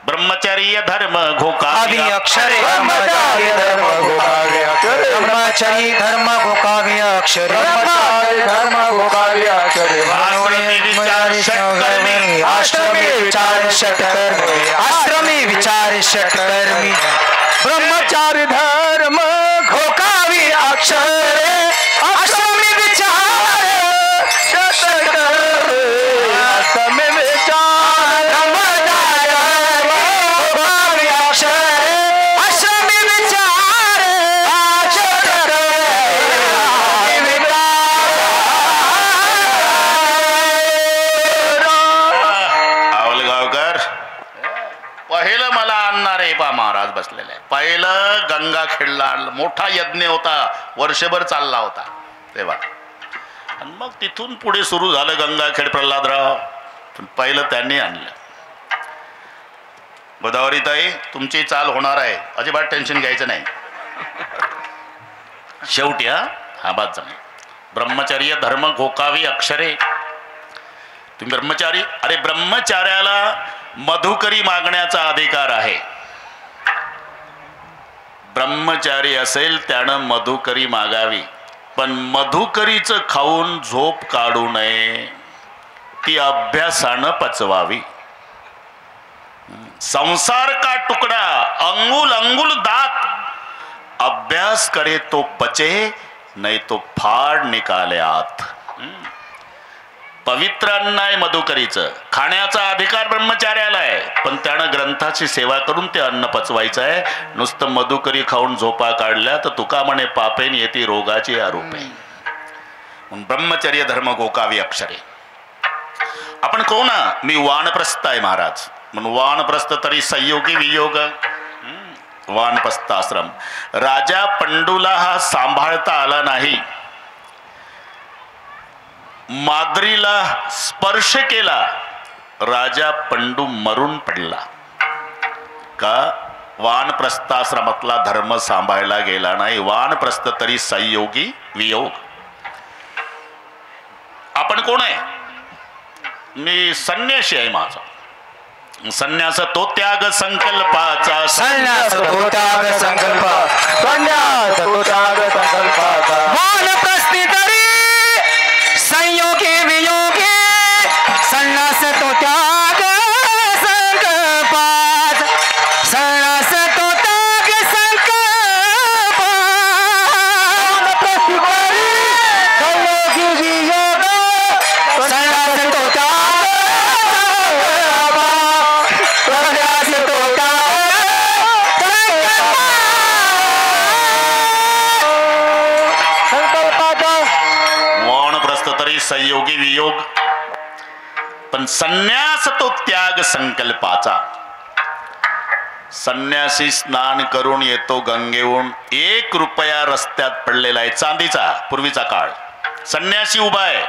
ब्रह्मचर्य धर्म घोकावी अक्षरे, ब्रह्मचर्य धर्म घोकावी अक्षरे, ब्रह्मचर्य धर्म घोकावी अक्षरे, धर्म घोकावी अक्षरे. आश्रमी विचार षटकर्मी, आश्रमी विचार षटकर्मी. ब्रह्मचार्य धर्म घोकावी अक्षरे, आश्रमी विचार षटकर्मी. आश्रमी विचार महाराज बसलेले आहे. पहिलं गंगाखेडला मोठा यज्ञ होता, वर्षभर चालला होता तेव्हा. आणि मग तिथून पुढे सुरू झालं गंगाखेड प्रल्हादराव. पहिलं त्यांनी आणलं. गोदावरी ताई तुमची चाल होणार आहे, अजिबात टेन्शन घ्यायचं नाही. शेवटी हा बात जमली. ब्रह्मचर्य धर्म घोकावी अक्षरे. तुम्ही ब्रह्मचारी, अरे ब्रह्मचार्याला मधुकरी मागण्याचा अधिकार आहे. ब्रह्मचारी असेल त्यानं मधुकरी मागावी, पण मधुकरीचं खाऊन झोप काढू नये, ती अभ्यासानं पचवावी. संसार का तुकडा अंगुल अंगुल दात, अभ्यास करे तो पचे नहीं तो फाड़ निकाले आत. पवित्र अन्न आहे मधुकरीचं, खाण्याचा अधिकार ब्रह्मचार्याला आहे, पण त्यानं ग्रंथाची सेवा करून ते अन्न पचवायचं आहे. नुसतं मधुकरी खाऊन झोपा काढल्या तर तुका म्हणे पापेन येते रोगाची आरोपे. ब्रह्मचर्य धर्म घोकावी अक्षरे. आपण कोण? मी वानप्रस्थ आहे महाराज. म्हणून वानप्रस्थ तरी संयोगी वियोग. वानप्रस्थाश्रम. राजा पंडूला हा सांभाळता आला नाही. माद्रीला स्पर्श केला, राजा पंडू मरून पडला. का? वानप्रस्थाश्रमातला धर्म सांभाळला गेला नाही. वानप्रस्थ तरी संयोगी वियोग. आपण कोण आहे? मी संन्यासी आहे. माझा संन्यास तो त्याग संकल्पाचा, संन्यास तो त्याग संकल्पा, संन्यास तो त्याग संकल्पाचा. वानप्रस्थी तरी संयोगी वियोगी, संन्यास तो त्याग संकल्पाचा, संन्यास तो त्याग संकल्पा. वानप्रस्थी तरी संयोगी वियोग, संन्यास तो त्याग संयोगी वियोग, पण संन्यास तो त्याग संकल्पाचा. संन्यासी स्नान करून येतो गंगेहून, 1 रुपया रस्त्यात पडलेला आहे, चांदीचा, पूर्वीचा काळ. संन्यासी उभा आहे,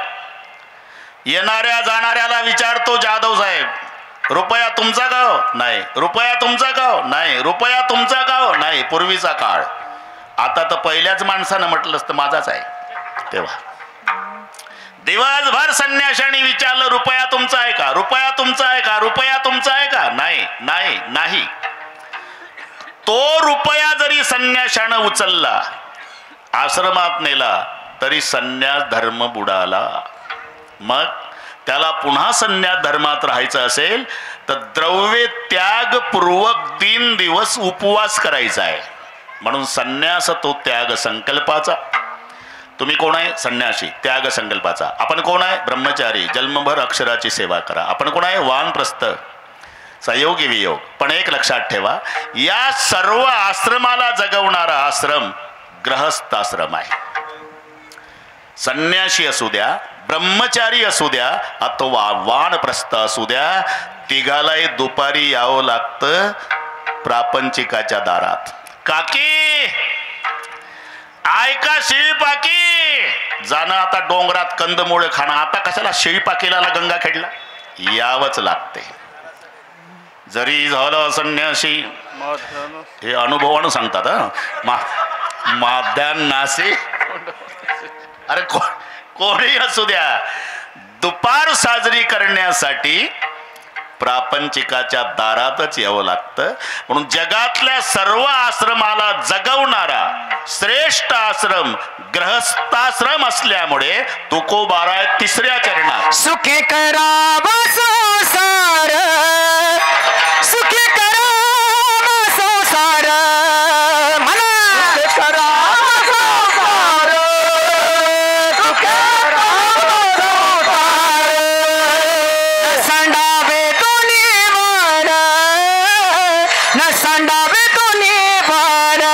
येणाऱ्या जाणाऱ्याला विचारतो, जाधव साहेब रुपया तुमचा का हो? नाही. रुपया तुमचा का हो? नाही. रुपया तुमचा का हो? नाही. पूर्वीचा काळ. आता तर पहिल्याच माणसानं म्हटलं असतं माझाच आहे. तेव्हा दिवसभर संन्याशाने विचारलं, रुपया तुमचा आहे का? रुपया तुमचा आहे का? रुपया तुमचा आहे का? नाही नाही नाही. तो रुपया जरी संन्याशानं उचलला, आश्रमात नेला, तरी संन्यास धर्म बुडाला. मग त्याला पुन्हा संन्यास धर्मात राहायचं असेल तर द्रव्य त्यागपूर्वक 3 दिवस उपवास करायचा आहे. म्हणून संन्यास तो त्याग संकल्पाचा. तुम्ही कोण आहे? संन्यासी, त्याग संकल्पाचा. आपण कोण आहे? ब्रह्मचारी, जन्मभर अक्षराची सेवा करा. आपण कोण आहे? वानप्रस्थ, संयोगी वियोग. पण एक लक्षात ठेवा, या सर्व आश्रमाला जगवणारा आश्रम गृहस्थाश्रम आहे. संन्यासी असू द्या, ब्रह्मचारी असू द्या, अथवा वानप्रस्थ असू द्या, तिघालाही दुपारी यावं लागतं प्रापंचिकाच्या दारात. काकी ऐका, शिळीपाकी जाणं आता डोंगरात कंदमुळे खाणं, आता कशाला शिळीपाकीला गंगा खेडला, यावंच लागते. जरी झालं संन्यासी, हे अनुभवानं सांगतात. माध्यान्नासी, अरे कोणी असू द्या, दुपार साजरी करण्यासाठी प्रापंचिकाच्या दारातच यावं लागतं. म्हणून जगातल्या सर्व आश्रमाला जगवणारा श्रेष्ठ आश्रम गृहस्थाश्रम असल्यामुळे तुकोबारा 3ऱ्या चरणात सुखे करावा संसार, सुखे करावा संसार, म्हणा सुखे करावा संसार, सुखे करावा संसार. न सांडावे दोन्ही वार, न सांडावे दोन्ही वार,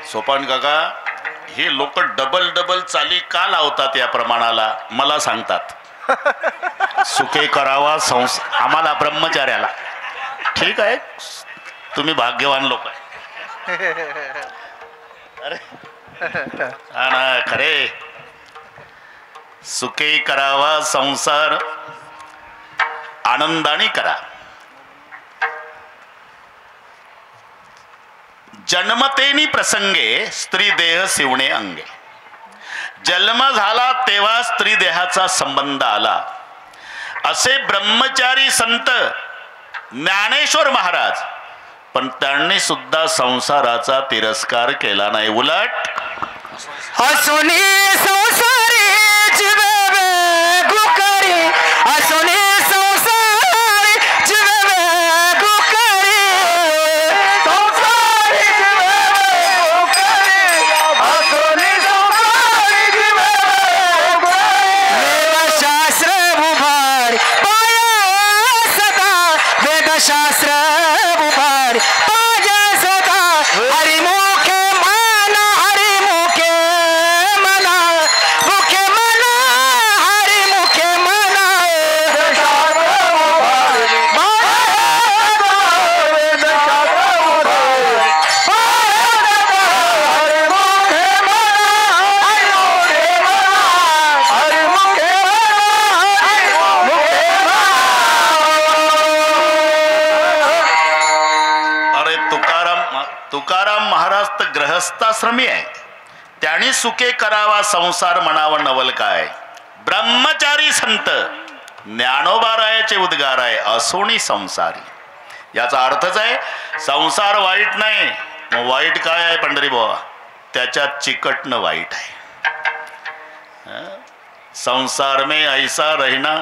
सोपान काका, हे लोक डबल डबल चाली का लावतात या प्रमाणाला मला सांगतात. सुखे करावा आम्हाला ब्रह्मचार्याला. ठीक आहे, तुम्ही भाग्यवान लोक आहे. अरे हा ना, खरे. सुखे करावा संसार, आनंदाने करा. जन्मतेनी प्रसंगे स्त्री देह शिवणे अंगे. जन्म झाला तेव्हा स्त्री देहाचा संबंध आला. असे ब्रह्मचारी संत ज्ञानेश्वर महाराज, पण त्यांनी सुद्धा संसाराचा तिरस्कार केला नाही. उलट हसुनी संसारी जीवे गुक शास्त्र उभार पाजा सदा हरिमुखे मना हरिमुखे मना मुखे मना हरिमुखे मना तुकाराम महाराज तर ग्रहस्थाश्रमी आहे. त्याने सुखे करावा संसार म्हणावा नवल काय. ब्रह्मचारी संत ज्ञानोबारायाचे उद्गार आहे असोनी संसारी. याचा अर्थच आहे संसार वाईट नाही. मग वाईट काय आहे पंढरी बाबा. त्याच्यात चिकटणं वाईट आहे. संसार में ऐसा रहना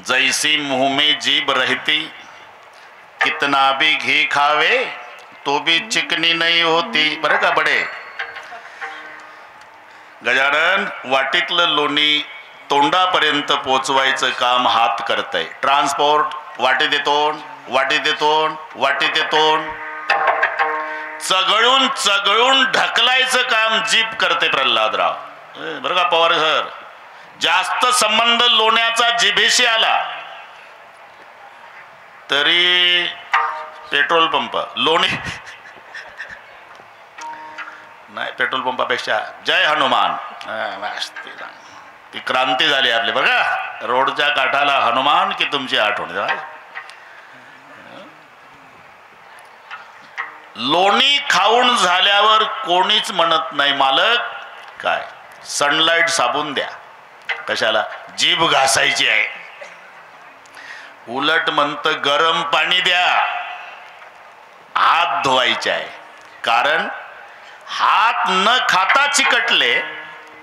जैसी मुंह में जीभ रहती कितना भी घी खावे तो भी चिकनी नहीं होती. बरं का बडे गजानन वाटीतलं लोणी तोंडापर्यंत पोचवायचं काम हात करतय. ट्रान्सपोर्ट वाटीत येतो वाटीत येतो वाटीत येतो चगळून चगळून ढकलायचं काम जीभ करते प्रल्हादराव. बरं का पवार सर. जास्त संबंध लोण्याचा जिभेशी आला तरी पेट्रोल पंप लोणी नाही. पेट्रोल पंपापेक्षा जय हनुमान ती क्रांती झाली आपली. बघा रोडच्या काठाला हनुमान की तुमची आठवण. लोणी खाऊन झाल्यावर कोणीच म्हणत नाही मालक काय सनलाइट साबून द्या. कशाला जीभ घासायची आहे. उलट म्हणतं गरम पाणी द्या हात धुवायचे आहे. कारण हात न खाता चिकटले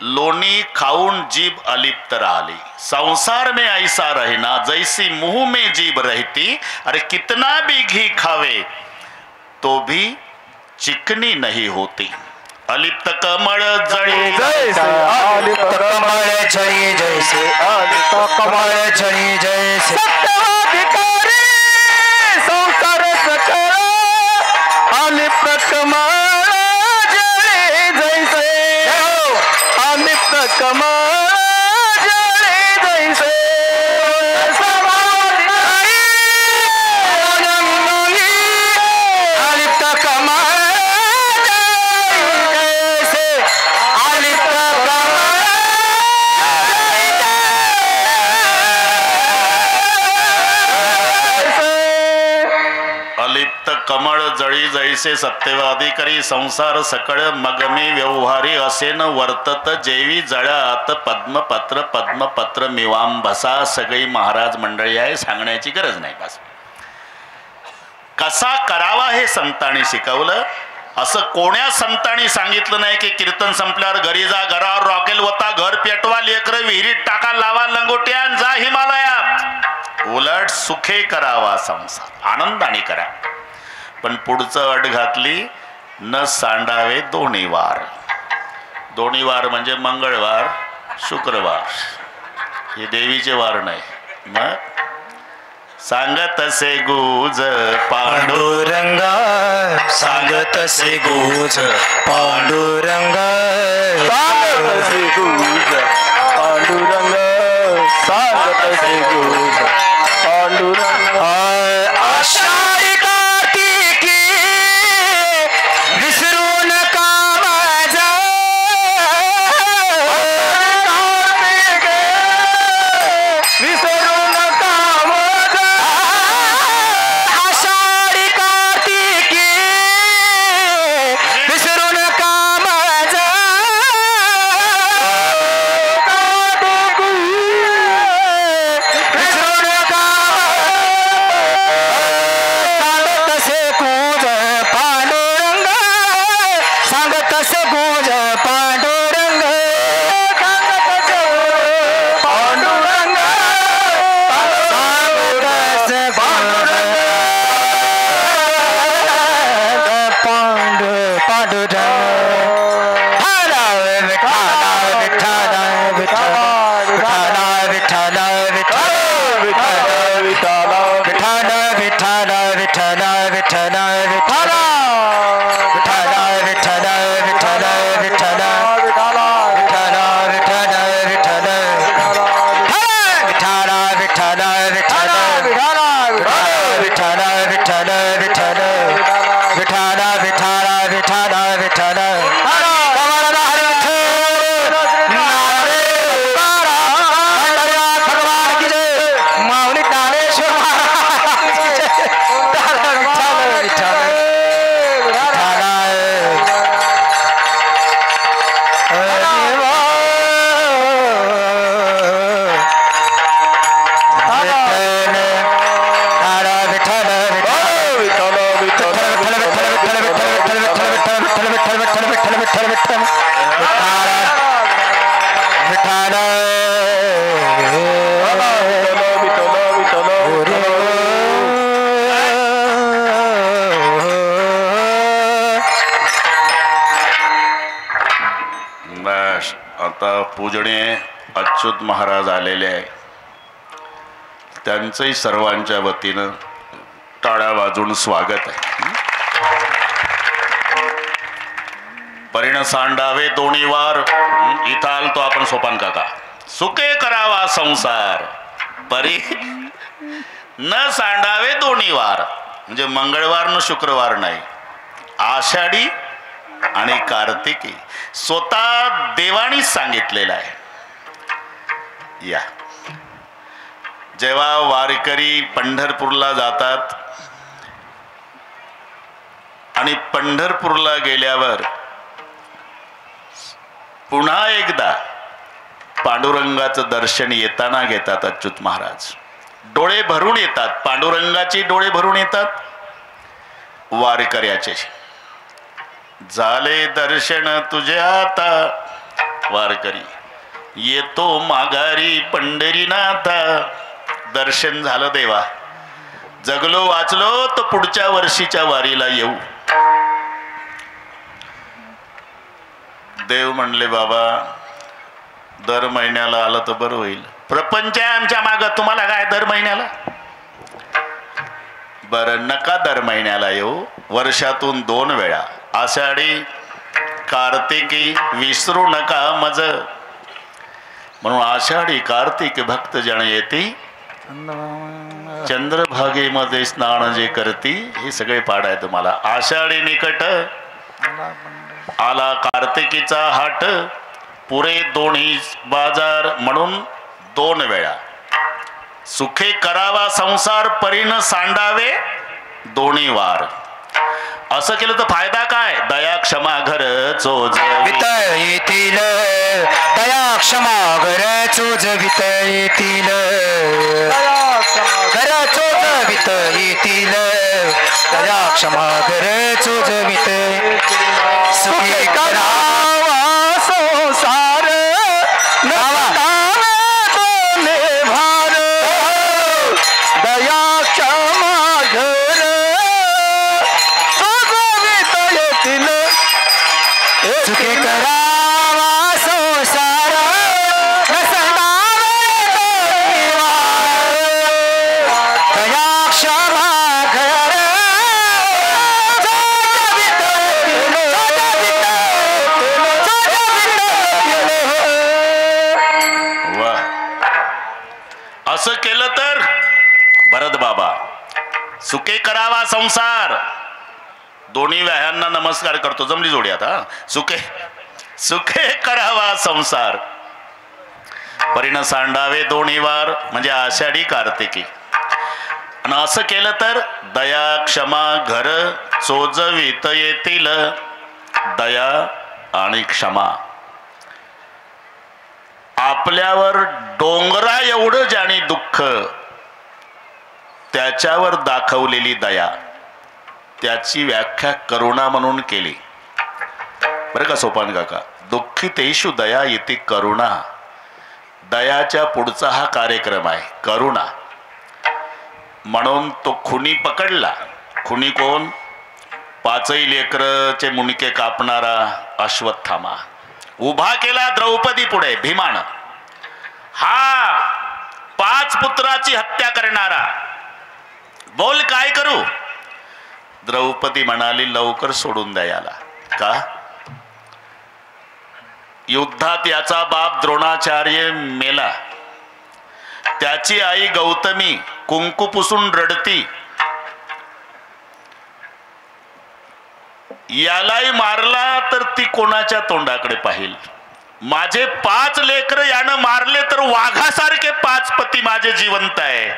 लोणी खाऊन जीभ अलिप्त राहिली. संसार में ऐसा रहना जैसी मुंह में जीभ रहती अरे कितना भी घी खावे तो भी चिकनी नहीं होती. अलिप्त कमळ जळी जैसे अलिप्त कमळ जळी जैसे अलिप्त कमळ जळी जैसे सत्याधिकारी संसार सकळ अलिप्त कमळ जळी जैसे अलिप्त कमळ जळी जैसे अलिप्त कमळ कमळ जळी जैसे सत्यवादी संसार सकळ मगमी व्यवहारी असे न वर्तत जेवी जळात पद्मपत्र पद्मपत्र मिवांबसा. सगळी महाराज मंडळी आहे सांगण्याची गरज नाही. बस कसा करावा हे संतांनी शिकवलं. असं कोण्या संतांनी सांगितलं नाही की कीर्तन संपल्यावर घरी जा घरावर रॉकेल होता घर पेटवा लेकर विहिरीत टाका लावा लंगोट्या जा हिमालयात. उलट सुखे करावा संसार आनंदाने करा. पण पुढचं अट घातली न सांडावे दोन्ही वार. दोन्ही वार म्हणजे मंगळवार शुक्रवार हे देवीचे वार नाही. मग सांगत से गुज पांडुरंग सांगत से गुज पांडुरंग सांगत से गुज पांडुरंग सांगत से गुज पांडुरंग. आषाढी कार्तिकी विसरू नका माझा विसरू नका माझा. आषाढी कार्तिकी विसरू नका माझा अच्युत महाराज आलेले आहे, त्यांचंही सर्वांच्या वतीनं टाळ्या वाजून स्वागत आहे. परीण सांडावे दोन्ही वार, इथं आलतो आपण सोपान काका. सुखे करावा संसार परी न सांडावे दोन्ही वार, म्हणजे मंगळवार न शुक्रवार नाही, आषाढी आणि कार्तिकी स्वतः देवानीच सांगितलेलं आहे. या जेव्हा वारकरी पंढरपूरला जातात आणि पंढरपूरला गेल्यावर पुन्हा एकदा पांडुरंगाचं दर्शन येताना घेतात अच्युत महाराज. डोळे भरून येतात, पांडुरंगाचे डोळे भरून येतात, वारकऱ्याचे. झाले दर्शन तुझे आता वारकरी, येतो माघारी पंढरीनाथ. दर्शन झालं देवा, जगलो वाचलो तर पुढच्या वर्षीच्या वारीला येऊ. देव म्हणले बाबा दर महिन्याला आलं तर बरं होईल. प्रपंच आहे आमच्या मागं, तुम्हाला काय दर महिन्याला? बरं नका दर महिन्याला येऊ, वर्षातून 2 वेळा आषाढी कार्तिकी विसरू नका मज. म्हणून आषाढी कार्तिक भक्तजन येती, चंद्रभागेमध्ये स्नान जे करती. हे सगळे पाठ आहे तुम्हाला. आषाढी निकट आला कार्तिकीचा हाट, पुरे दोन्ही बाजार म्हणून 2 वेळा. सुखे करावा संसार परीन सांडावे दोन्ही वार. असं केलं तर फायदा काय? दया क्षमा घर चोज येतील, दया क्षमा घर चोज येतील, घर चोज येतील, दया क्षमा घर चोज सुखी करावा संसार भार, दया क्षमा घर येतील, सुखी करावा संसार दया क्षमा घर. असं केलं तर भरत बाबा सुखे करावा संसार. दोन्ही व्याह्यांना नमस्कार करतो, जमली जोडी आता. सुखे सुखे करावा संसार परीन सांडावे दोन्ही वार, म्हणजे आषाढी कार्तिकी. आणि असं केलं तर दया क्षमा घर चोजवित येतील, दया आणि क्षमा. आपल्यावर डोंगरा एवढं ज्याने दुःख, त्याच्यावर दाखवलेली दया, त्याची व्याख्या करुणा म्हणून केली बरं का सोपान काका. दुःखितेषु दया इति करुणा. दयाच्या पुढचा हा कार्यक्रम आहे करुणा. म्हणून तो खुनी पकडला. खुनी कोण? 5 लेकरचे मुंडके कापणारा अश्वत्थामा. उभा केला द्रौपदी पुढे भीमानं. हा 5 पुत्राची हत्या करणारा, बोल काय करू? द्रौपदी म्हणाली लवकर सोडून द्या याला. का? युद्धात याचा बाप द्रोणाचार्य मेला, त्याची आई गौतमी कुंकू पुसून रडती, यालाही मारला तर ती कोणाच्या तोंडाकडे पाहिल? माझे 5 लेकर यानं मारले तर वाघासारखे 5 पती माझे जिवंत आहे.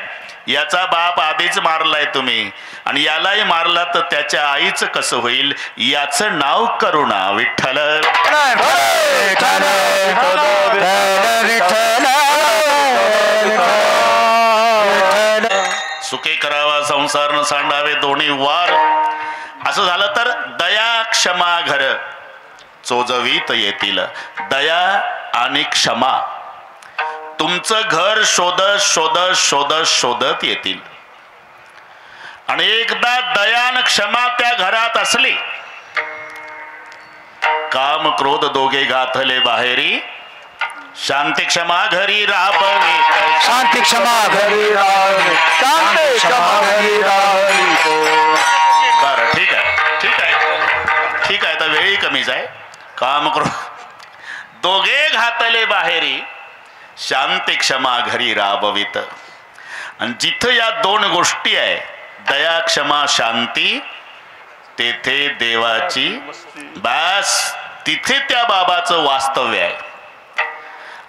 याचा बाप आधीच मारलाय तुम्ही, आणि यालाही मारला तर त्याच्या आईचं कसं होईल? याचं नाव करुणा. विठ्ठल सुखे करावा संसार न सांडावे दोन्ही वार. असं झालं तर दया क्षमा घर चोजवीत येतील. दया आणि क्षमा तुमचं घर शोधत शोधत शोधत शोधत येतील. आणि एकदा दया आणि क्षमा त्या घरात असली, काम क्रोध दोघे गाथले बाहेरी, शांती क्षमा घरी राबवीत शांती क्षमा घरी राहावी शांती क्षमा घरी राहावी बरं ठीक आहे ठीक आहे ठीक आहे. तर वेळही कमीच आहे. काम करू दोघे घातले बाहेरी शांती क्षमा घरी राबवित. आणि जिथं या दोन गोष्टी आहे दया क्षमा शांती तेथे देवाची बस तिथे त्या बाबाचं वास्तव्य आहे.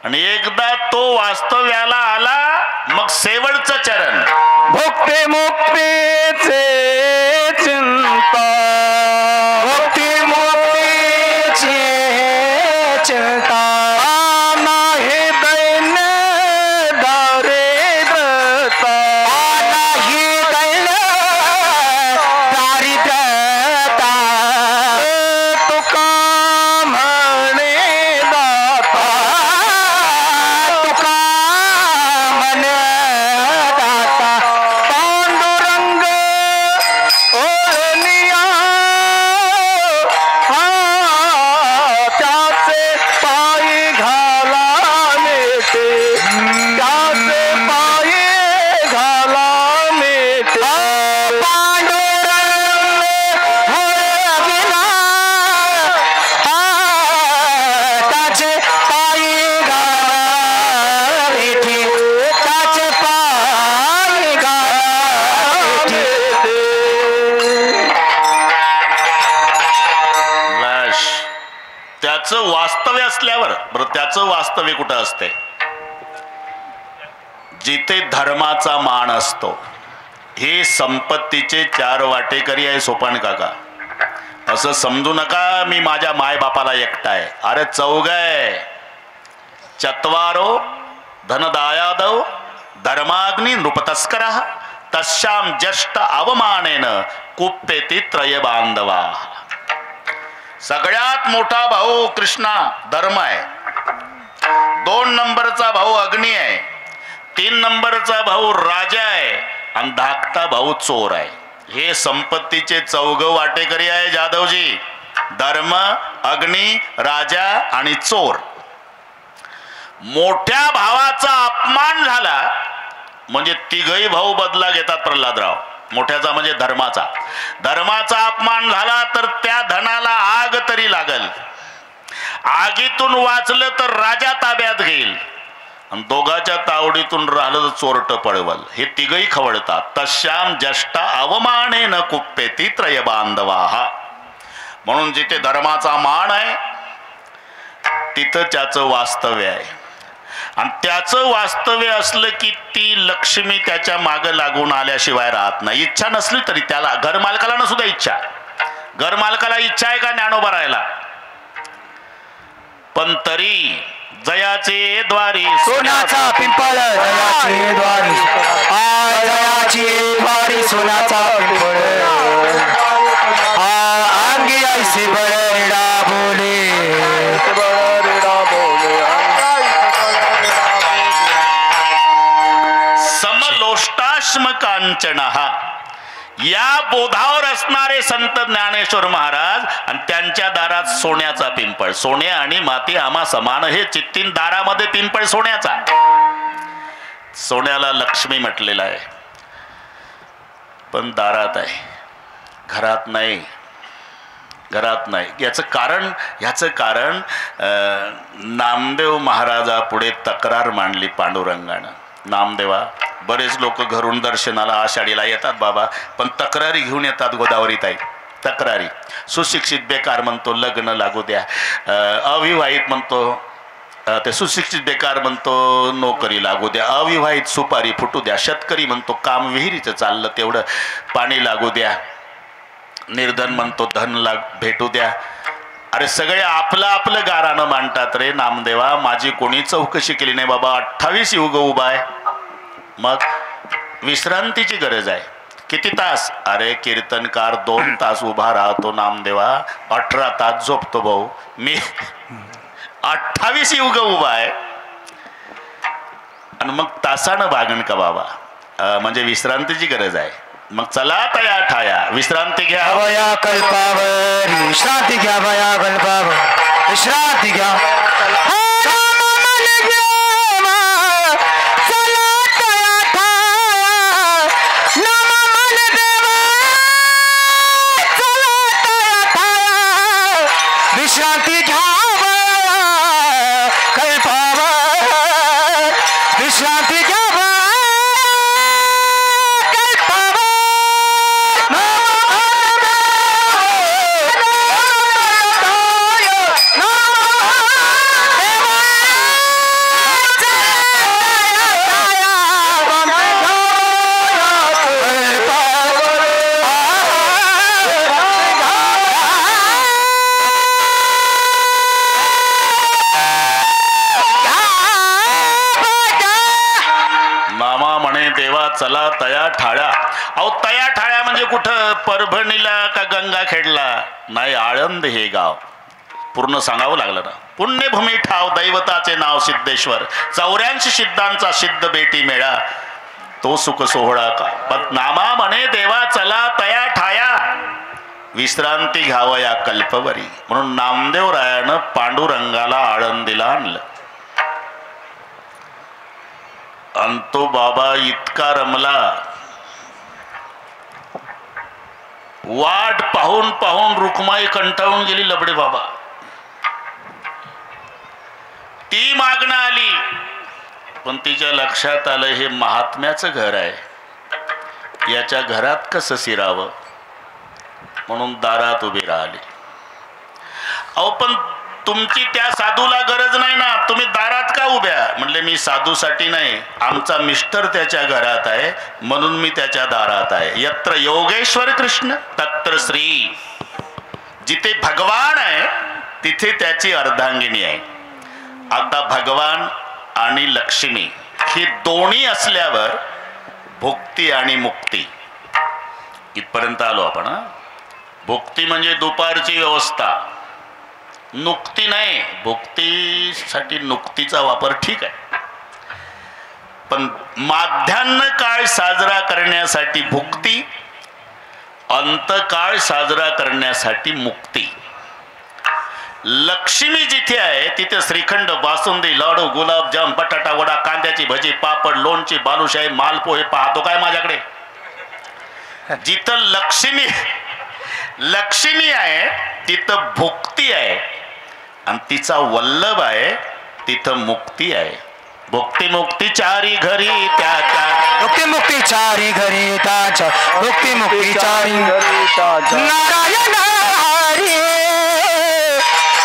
आणि एकदा तो वास्तव्याला आला मग शेवटचं चरण भुक्ती मुक्तीचे चिंता मुक्ती मुक्तीची चिंता नाही दैन्य दारिद्रता नाही दैन्य दारिद्र्यता तुका म्हणे दाता तुका मन दाता पांडुरंग ओळनिया त्याचे पायी घाला मेटे त्याचे पायी घाला मेटे त्याचे पायी गाठी त्याचे पायी गाठी बस त्याचं वास्तव्य असल्यावर बरं त्याचं वास्तव्य कुठं असते जिथे धर्माचा मान असतो. हे संपत्तीचे 4 वाटेकरी आहे सोपान काका. असं समजू नका मी माझ्या मायबापाला एकटा आहे. अरे 4 आहे. चत्वारो धनदायादव धर्माग्नी नृपतस्कर तस्याम जष्ट अवमानेन कुप्पेती त्रय बांधवा. सगळ्यात मोठा भाऊ कृष्णा धर्म आहे. 2 नंबरचा भाऊ अग्नी आहे. 3 नंबरचा भाऊ राजा आहे आणि धाकटा भाऊ चोर आहे. हे संपत्तीचे 4 वाटेकरी आहे जाधवजी. धर्म अग्नी राजा आणि चोर. मोठ्या भावाचा अपमान झाला म्हणजे 3घही भाऊ बदला घेतात प्रल्हादराव. मोठ्याचा म्हणजे धर्माचा. धर्माचा अपमान झाला तर त्या धनाला आग तरी लागल. आगीतून वाचलं तर राजा ताब्यात घेईल आणि दोघाच्या तावडीतून राहिलं तर चोरट पळवल. हे 3घही खवळतात. तश्याम जष्टा अवमाने न कुप्पेती त्रय बांधवा. म्हणून जिथे धर्माचा मान आहे तिथं त्याचं वास्तव्य आहे. आणि त्याचं वास्तव्य असलं की ती लक्ष्मी त्याच्या मागं लागून आल्याशिवाय राहत नाही. इच्छा नसली तरी त्याला घरमालकाला न सुद्धा इच्छा. घरमालकाला इच्छा आहे का ज्ञानोबा राहायला पण तरी जयाचे द्वारी सोन्याचा पिंपळ जयाची द्वारी जयाची द्वारी सोन्याचा पिंपळ अंगी ऐसी बळेडा बोले समलोष्टाश्म कांचन या बोधावर असणारे संत ज्ञानेश्वर महाराज आणि त्यांच्या दारात सोन्याचा पिंपळ. सोने आणि माती आम्हा समान हे चित्तीन दारामध्ये पिंपळ सोन्याचा. सोन्याला लक्ष्मी म्हटलेला आहे पण दारात आहे घरात नाही. घरात नाही. याचं कारण नामदेव महाराजापुढे तक्रार मांडली पांडुरंगानं. नामदेवा बरेच लोक घरून दर्शनाला आषाढीला येतात बाबा पण तक्रारी घेऊन येतात गोदावरीत आहे. तक्रारी सुशिक्षित बेकार म्हणतो लग्न लागू द्या. अविवाहित म्हणतो ते सुशिक्षित बेकार म्हणतो नोकरी लागू द्या. अविवाहित सुपारी फुटू द्या. शेतकरी म्हणतो काम विहिरीचं चाललं तेवढं पाणी लागू द्या. निर्धन म्हणतो धन भेटू द्या. अरे सगळे आपलं आपलं गारानं मांडतात रे नामदेवा. माझी कोणी चौकशी केली नाही बाबा. 28 युग उभा आहे. मग विश्रांतीची गरज आहे. किती तास? अरे कीर्तनकार 2 तास उभा राहतो नामदेवा. 18 तास झोपतो भाऊ मी. 28 युग उभा आहे आणि मग तासानं भागण का बाबा. म्हणजे विश्रांतीची गरज आहे. मग चला तया ठाया विश्रांती घ्या. वया कल्पावर विश्रांती घ्या. वया कल्पावर विश्रांती घ्या. चला तया ठाळ्या. अहो तया ठाळ्या म्हणजे कुठं परभणीला का गंगाखेडला नाही, आळंद हे गाव. पूर्ण सांगावं लागलं ना. पुण्यभूमी ठाव दैवताचे नाव सिद्धेश्वर, 84 सिद्धांचा सिद्ध बेटी मेळा, तो सुख सोहळा का. पण नामा म्हणे देवा चला तया ठाया, विश्रांती घ्यावया कल्पवरी. म्हणून नामदेवरायानं पांडुरंगाला आळंदीला आणलं. आणि तो बाबा इतका रमला, वाट पाहून पाहून रुक्माई कंटाळून गेली. लबडे बाबा ती मागणं आली, पण तिच्या लक्षात आलं हे महात्म्याचं घर आहे, याच्या घरात कसं शिरावं, म्हणून दारात उभी राहिली. अहो पण तुमची त्या साधूला गरज नाही ना, तुम्ही दारात का उभ्या. म्हणले मी साधूसाठी नाही, आमचा मिस्टर त्याच्या घरात आहे म्हणून मी त्याच्या दारात आहे. यत्र योगेश्वर कृष्ण तत्र श्री. जिथे भगवान आहे तिथे त्याची अर्धांगिनी आहे. आता भगवान आणि लक्ष्मी ही दोन्ही असल्यावर भुक्ती आणि मुक्ती इथपर्यंत आलो आपण. भुक्ती म्हणजे दुपारची व्यवस्था, नुक्ती नाही. भुक्तीसाठी नुक्तीचा वापर ठीक आहे, पण माध्यान्ह काळ साजरा करण्यासाठी भुक्ती, अंतकाळ साजरा करण्यासाठी मुक्ती. लक्ष्मी जिथे आहे तिथे श्रीखंड, बासुंदी, लाडू, गुलाबजाम, बटाटा वडा, कांद्याची भजी, पापड, लोणची, बालुशाही, मालपोहे पाहतो काय माझ्याकडे. जिथं लक्ष्मी आहे तिथं भुक्ती आहे, आणि तिचा वल्लभ आहे तिथं मुक्ती आहे. भुक्ती मुक्ती चारी घरी त्याच्या, भुक्ती मुक्ती चारी घरी त्याच्या, भुक्ती मुक्ती चारी घरी त्याच्या. नारायण हरी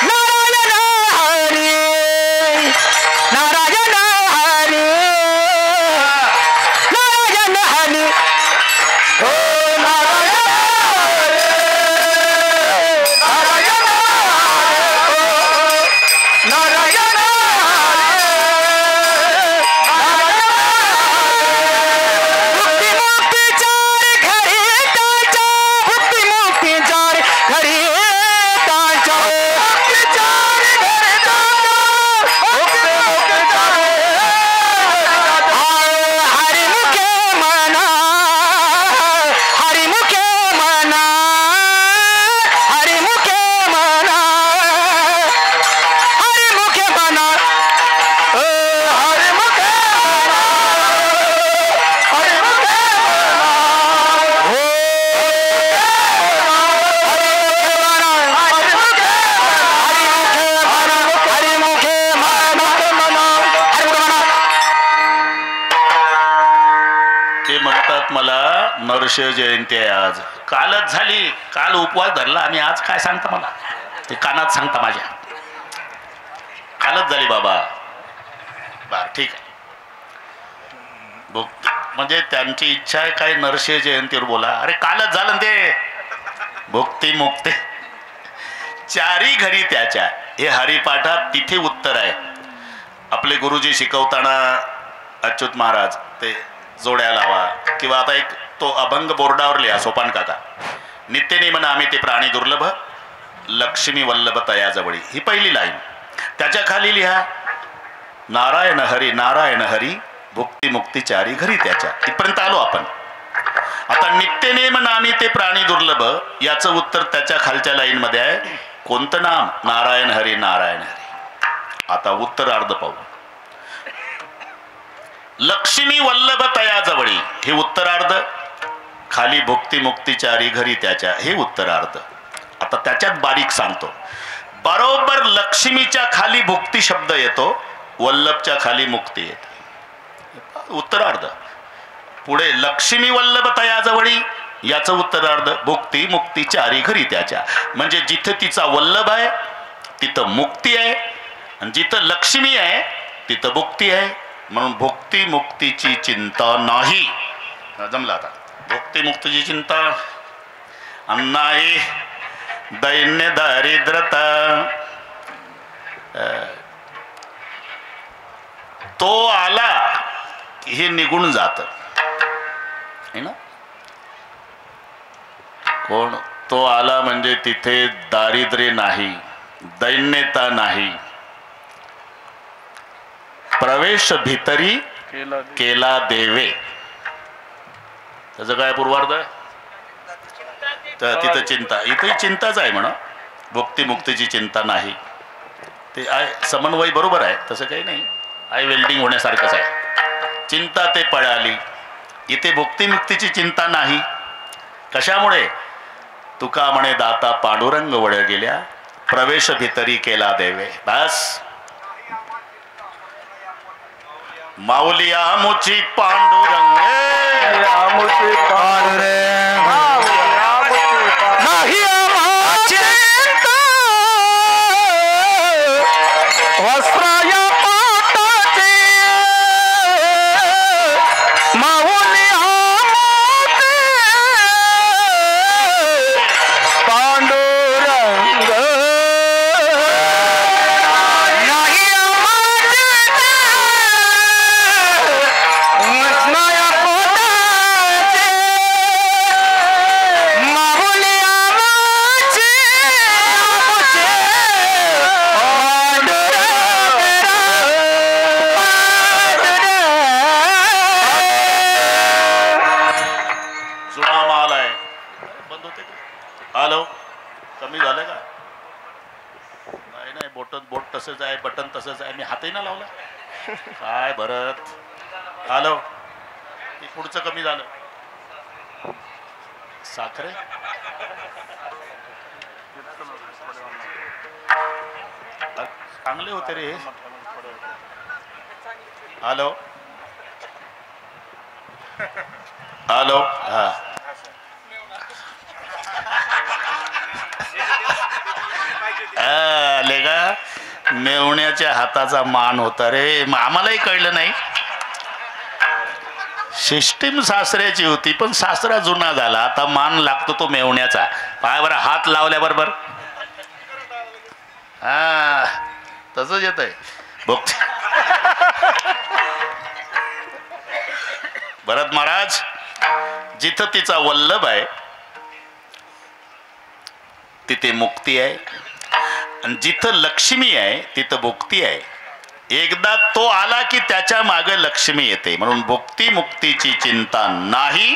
नारायण हरी नारायण हरी नारायण हरी हो नारायण नारायण नारायण भुक्ती मुक्ती चार घरी त्याच्या, भुक्ती मुक्ती चार घरी त्याच्या, भुक्ती चार घरी त्याच्या, भुक्ती मुक्ती चार. हरिमुखे मना हरिमुखे मना हरिमुखे मना हरिमुखे मना हरिमुखे ते म्हणतात मला नरसिंह जयंती आहे आज. कालच झाली, काल उपवास धरला आम्ही, आज काय सांगता मला, ते कानात सांगता माझ्या. कालच झाली बाबा. बर ठीक आहे. भुक्ती म्हणजे त्यांची इच्छा आहे काय नरसिंह जयंतीवर बोला. अरे कालच झालं ते. भुक्ती मुक्ती चारी घरी त्याच्या, हे हरिपाठात तिथे उत्तर आहे. आपले गुरुजी शिकवताना अच्युत महाराज ते जोड्या लावा, किंवा आता एक तो अभंग बोर्डावर लिहा सोपान काका, नित्यनेमन आम्ही ते प्राणी दुर्लभ, लक्ष्मी वल्लभ तयाजवळी, ही पहिली लाईन. त्याच्या खाली लिहा नारायण हरी भुक्ती मुक्ती चारी घरी त्याच्या. इथपर्यंत आलो आपण. आता नित्यनेम नामी ते प्राणी दुर्लभ, याचं उत्तर त्याच्या खालच्या लाईन मध्ये आहे. कोणतं नाम? नारायण हरी नारायण हरी. आता उत्तरार्ध पाहू. लक्ष्मी वल्लभ तयाजवळी हे उत्तरार्ध, खाली भुक्ती मुक्ती चारी घरी त्याच्या हे उत्तरार्ध. आता त्याच्यात बारीक सांगतो. बरोबर लक्ष्मीच्या खाली भुक्ती शब्द येतो, वल्लभच्या खाली मुक्ती येते. उत्तरार्ध. पुढे लक्ष्मी वल्लभ तयाजवळी, याचं उत्तरार्ध भुक्ती मुक्ती चारी घरी त्याच्या. म्हणजे जिथं तिचा वल्लभ आहे तिथं मुक्ती आहे, आणि जिथं लक्ष्मी आहे तिथं भुक्ती आहे. म्हणून भुक्ती मुक्तीची चिंता नाही. जमलं आता. भुक्ती मुक्तीची चिंता नाही. दैन्य दारिद्रता तो आला की हे निघून जात ना. कोण तो आला म्हणजे तिथे दारिद्र्य नाही, दैन्यता नाही. प्रवेश भितरी केला देवे. त्याचं काय पूर्वार्ध आहे? तर तिथं चिंता, इथेही चिंताच आहे म्हणा. भुक्ती मुक्तीची चिंता नाही. ते आहे समन्वय बरोबर आहे, तसं काही नाही. आय वेल्डिंग होण्यासारखंच आहे. चिंता ते पळाली. इथे भुक्ती मुक्तीची चिंता नाही. कशामुळे? तुका म्हणे दाता पांडुरंग वळ गेल्या, प्रवेश भितरी केला देवे. बस. माऊली आमुची पांडुरंग नाही आमाचे वस्त्राया पाटाचे माऊली आमाचे पांडुरंग. नाही आमाचे वस्त्राया पाटाचे माऊली आमाचे जुना माल आहे. बंद होते का? हॅलो, कमी झालं का? नाही नाही, बोट तसंच आहे, बटन तसंच आहे. मी हातही ना लावला काय भरत. हॅलो, ते पुढचं कमी झालं. साखरे चांगले होते रे. Hello hello. हा आले का? मेवण्याच्या हाताचा मान होता रे. आम्हालाही कळलं नाही. सिस्टीम सासऱ्याची होती, पण सासरा जुना झाला. आता मान लागतो तो मेवण्याचा. पायावर हात लावल्याबरोबर हा तसंच येत आहे. भरत महाराज, जिथं तिचा वल्लभ आहे तिथे मुक्ती आहे, आणि जिथं लक्ष्मी आहे तिथं भुक्ती आहे. एकदा तो आला की त्याच्या मागे लक्ष्मी येते. म्हणून भुक्ती मुक्तीची चिंता नाही,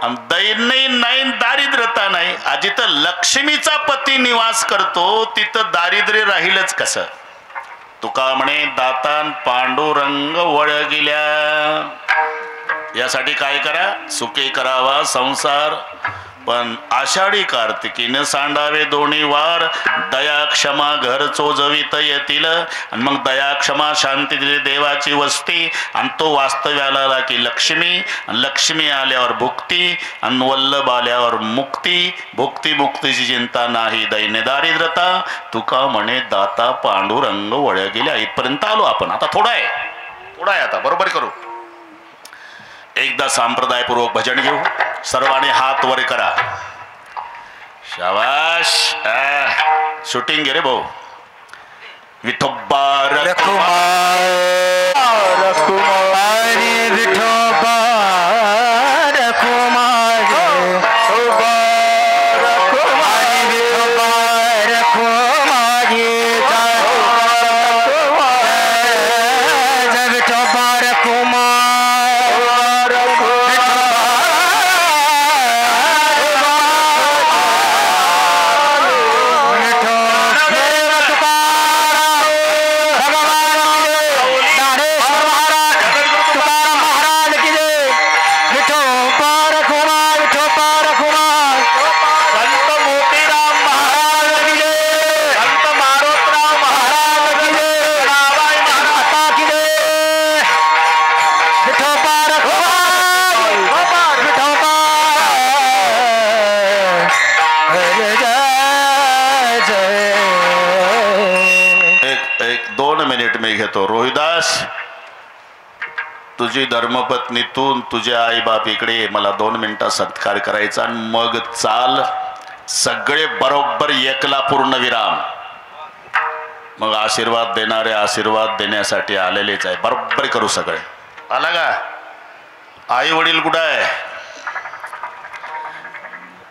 दैन्य नाही, दारिद्र्यता नाही. जिथं लक्ष्मीचा पती निवास करतो तिथं दारिद्र्य राहीलच कसं? तुका म्हणे दातान पांडुरंग वळ गेल्या. यासाठी काय करा? सुखे करावा संसार, पण आषाढी कार्तिकीनं सांडावे दोन्ही वार. दया क्षमा घर चोजवित येतील, आणि मग दया क्षमा शांती दिली देवाची वस्ती. आणि तो वास्तव्याला आला की लक्ष्मी, लक्ष्मी आल्यावर भुक्ती, आणि वल्लभ आल्यावर मुक्ती. भुक्ती मुक्तीची चिंता नाही, दैन्य दारिद्रता. तुका म्हणे दाता पांडुरंग वळ गेल्या. इथपर्यंत आलो आपण. आता थोडा आहे आता बरोबर करू. एकदा संप्रदायपूर्वक भजन घेऊ. सर्वांनी हात वर करा. शाबाश. शूटिंग घे रे भाऊ. विठोबा रखुमार विठोबा रखुमार विठोबा 2 मिनिट मी घेतो. रोहिदास, तुझी धर्मपत्नी तू तुझे आई बाप इकडे ये, मला 2 मिनिटात सत्कार करायचा आणि मग चाल. सगळे बरोबर एकला पूर्ण विराम. मग आशीर्वाद देणारे आशीर्वाद देण्यासाठी आलेलेच आहे. बरोबर करू सगळे. आला का? आई वडील कुठं आहे?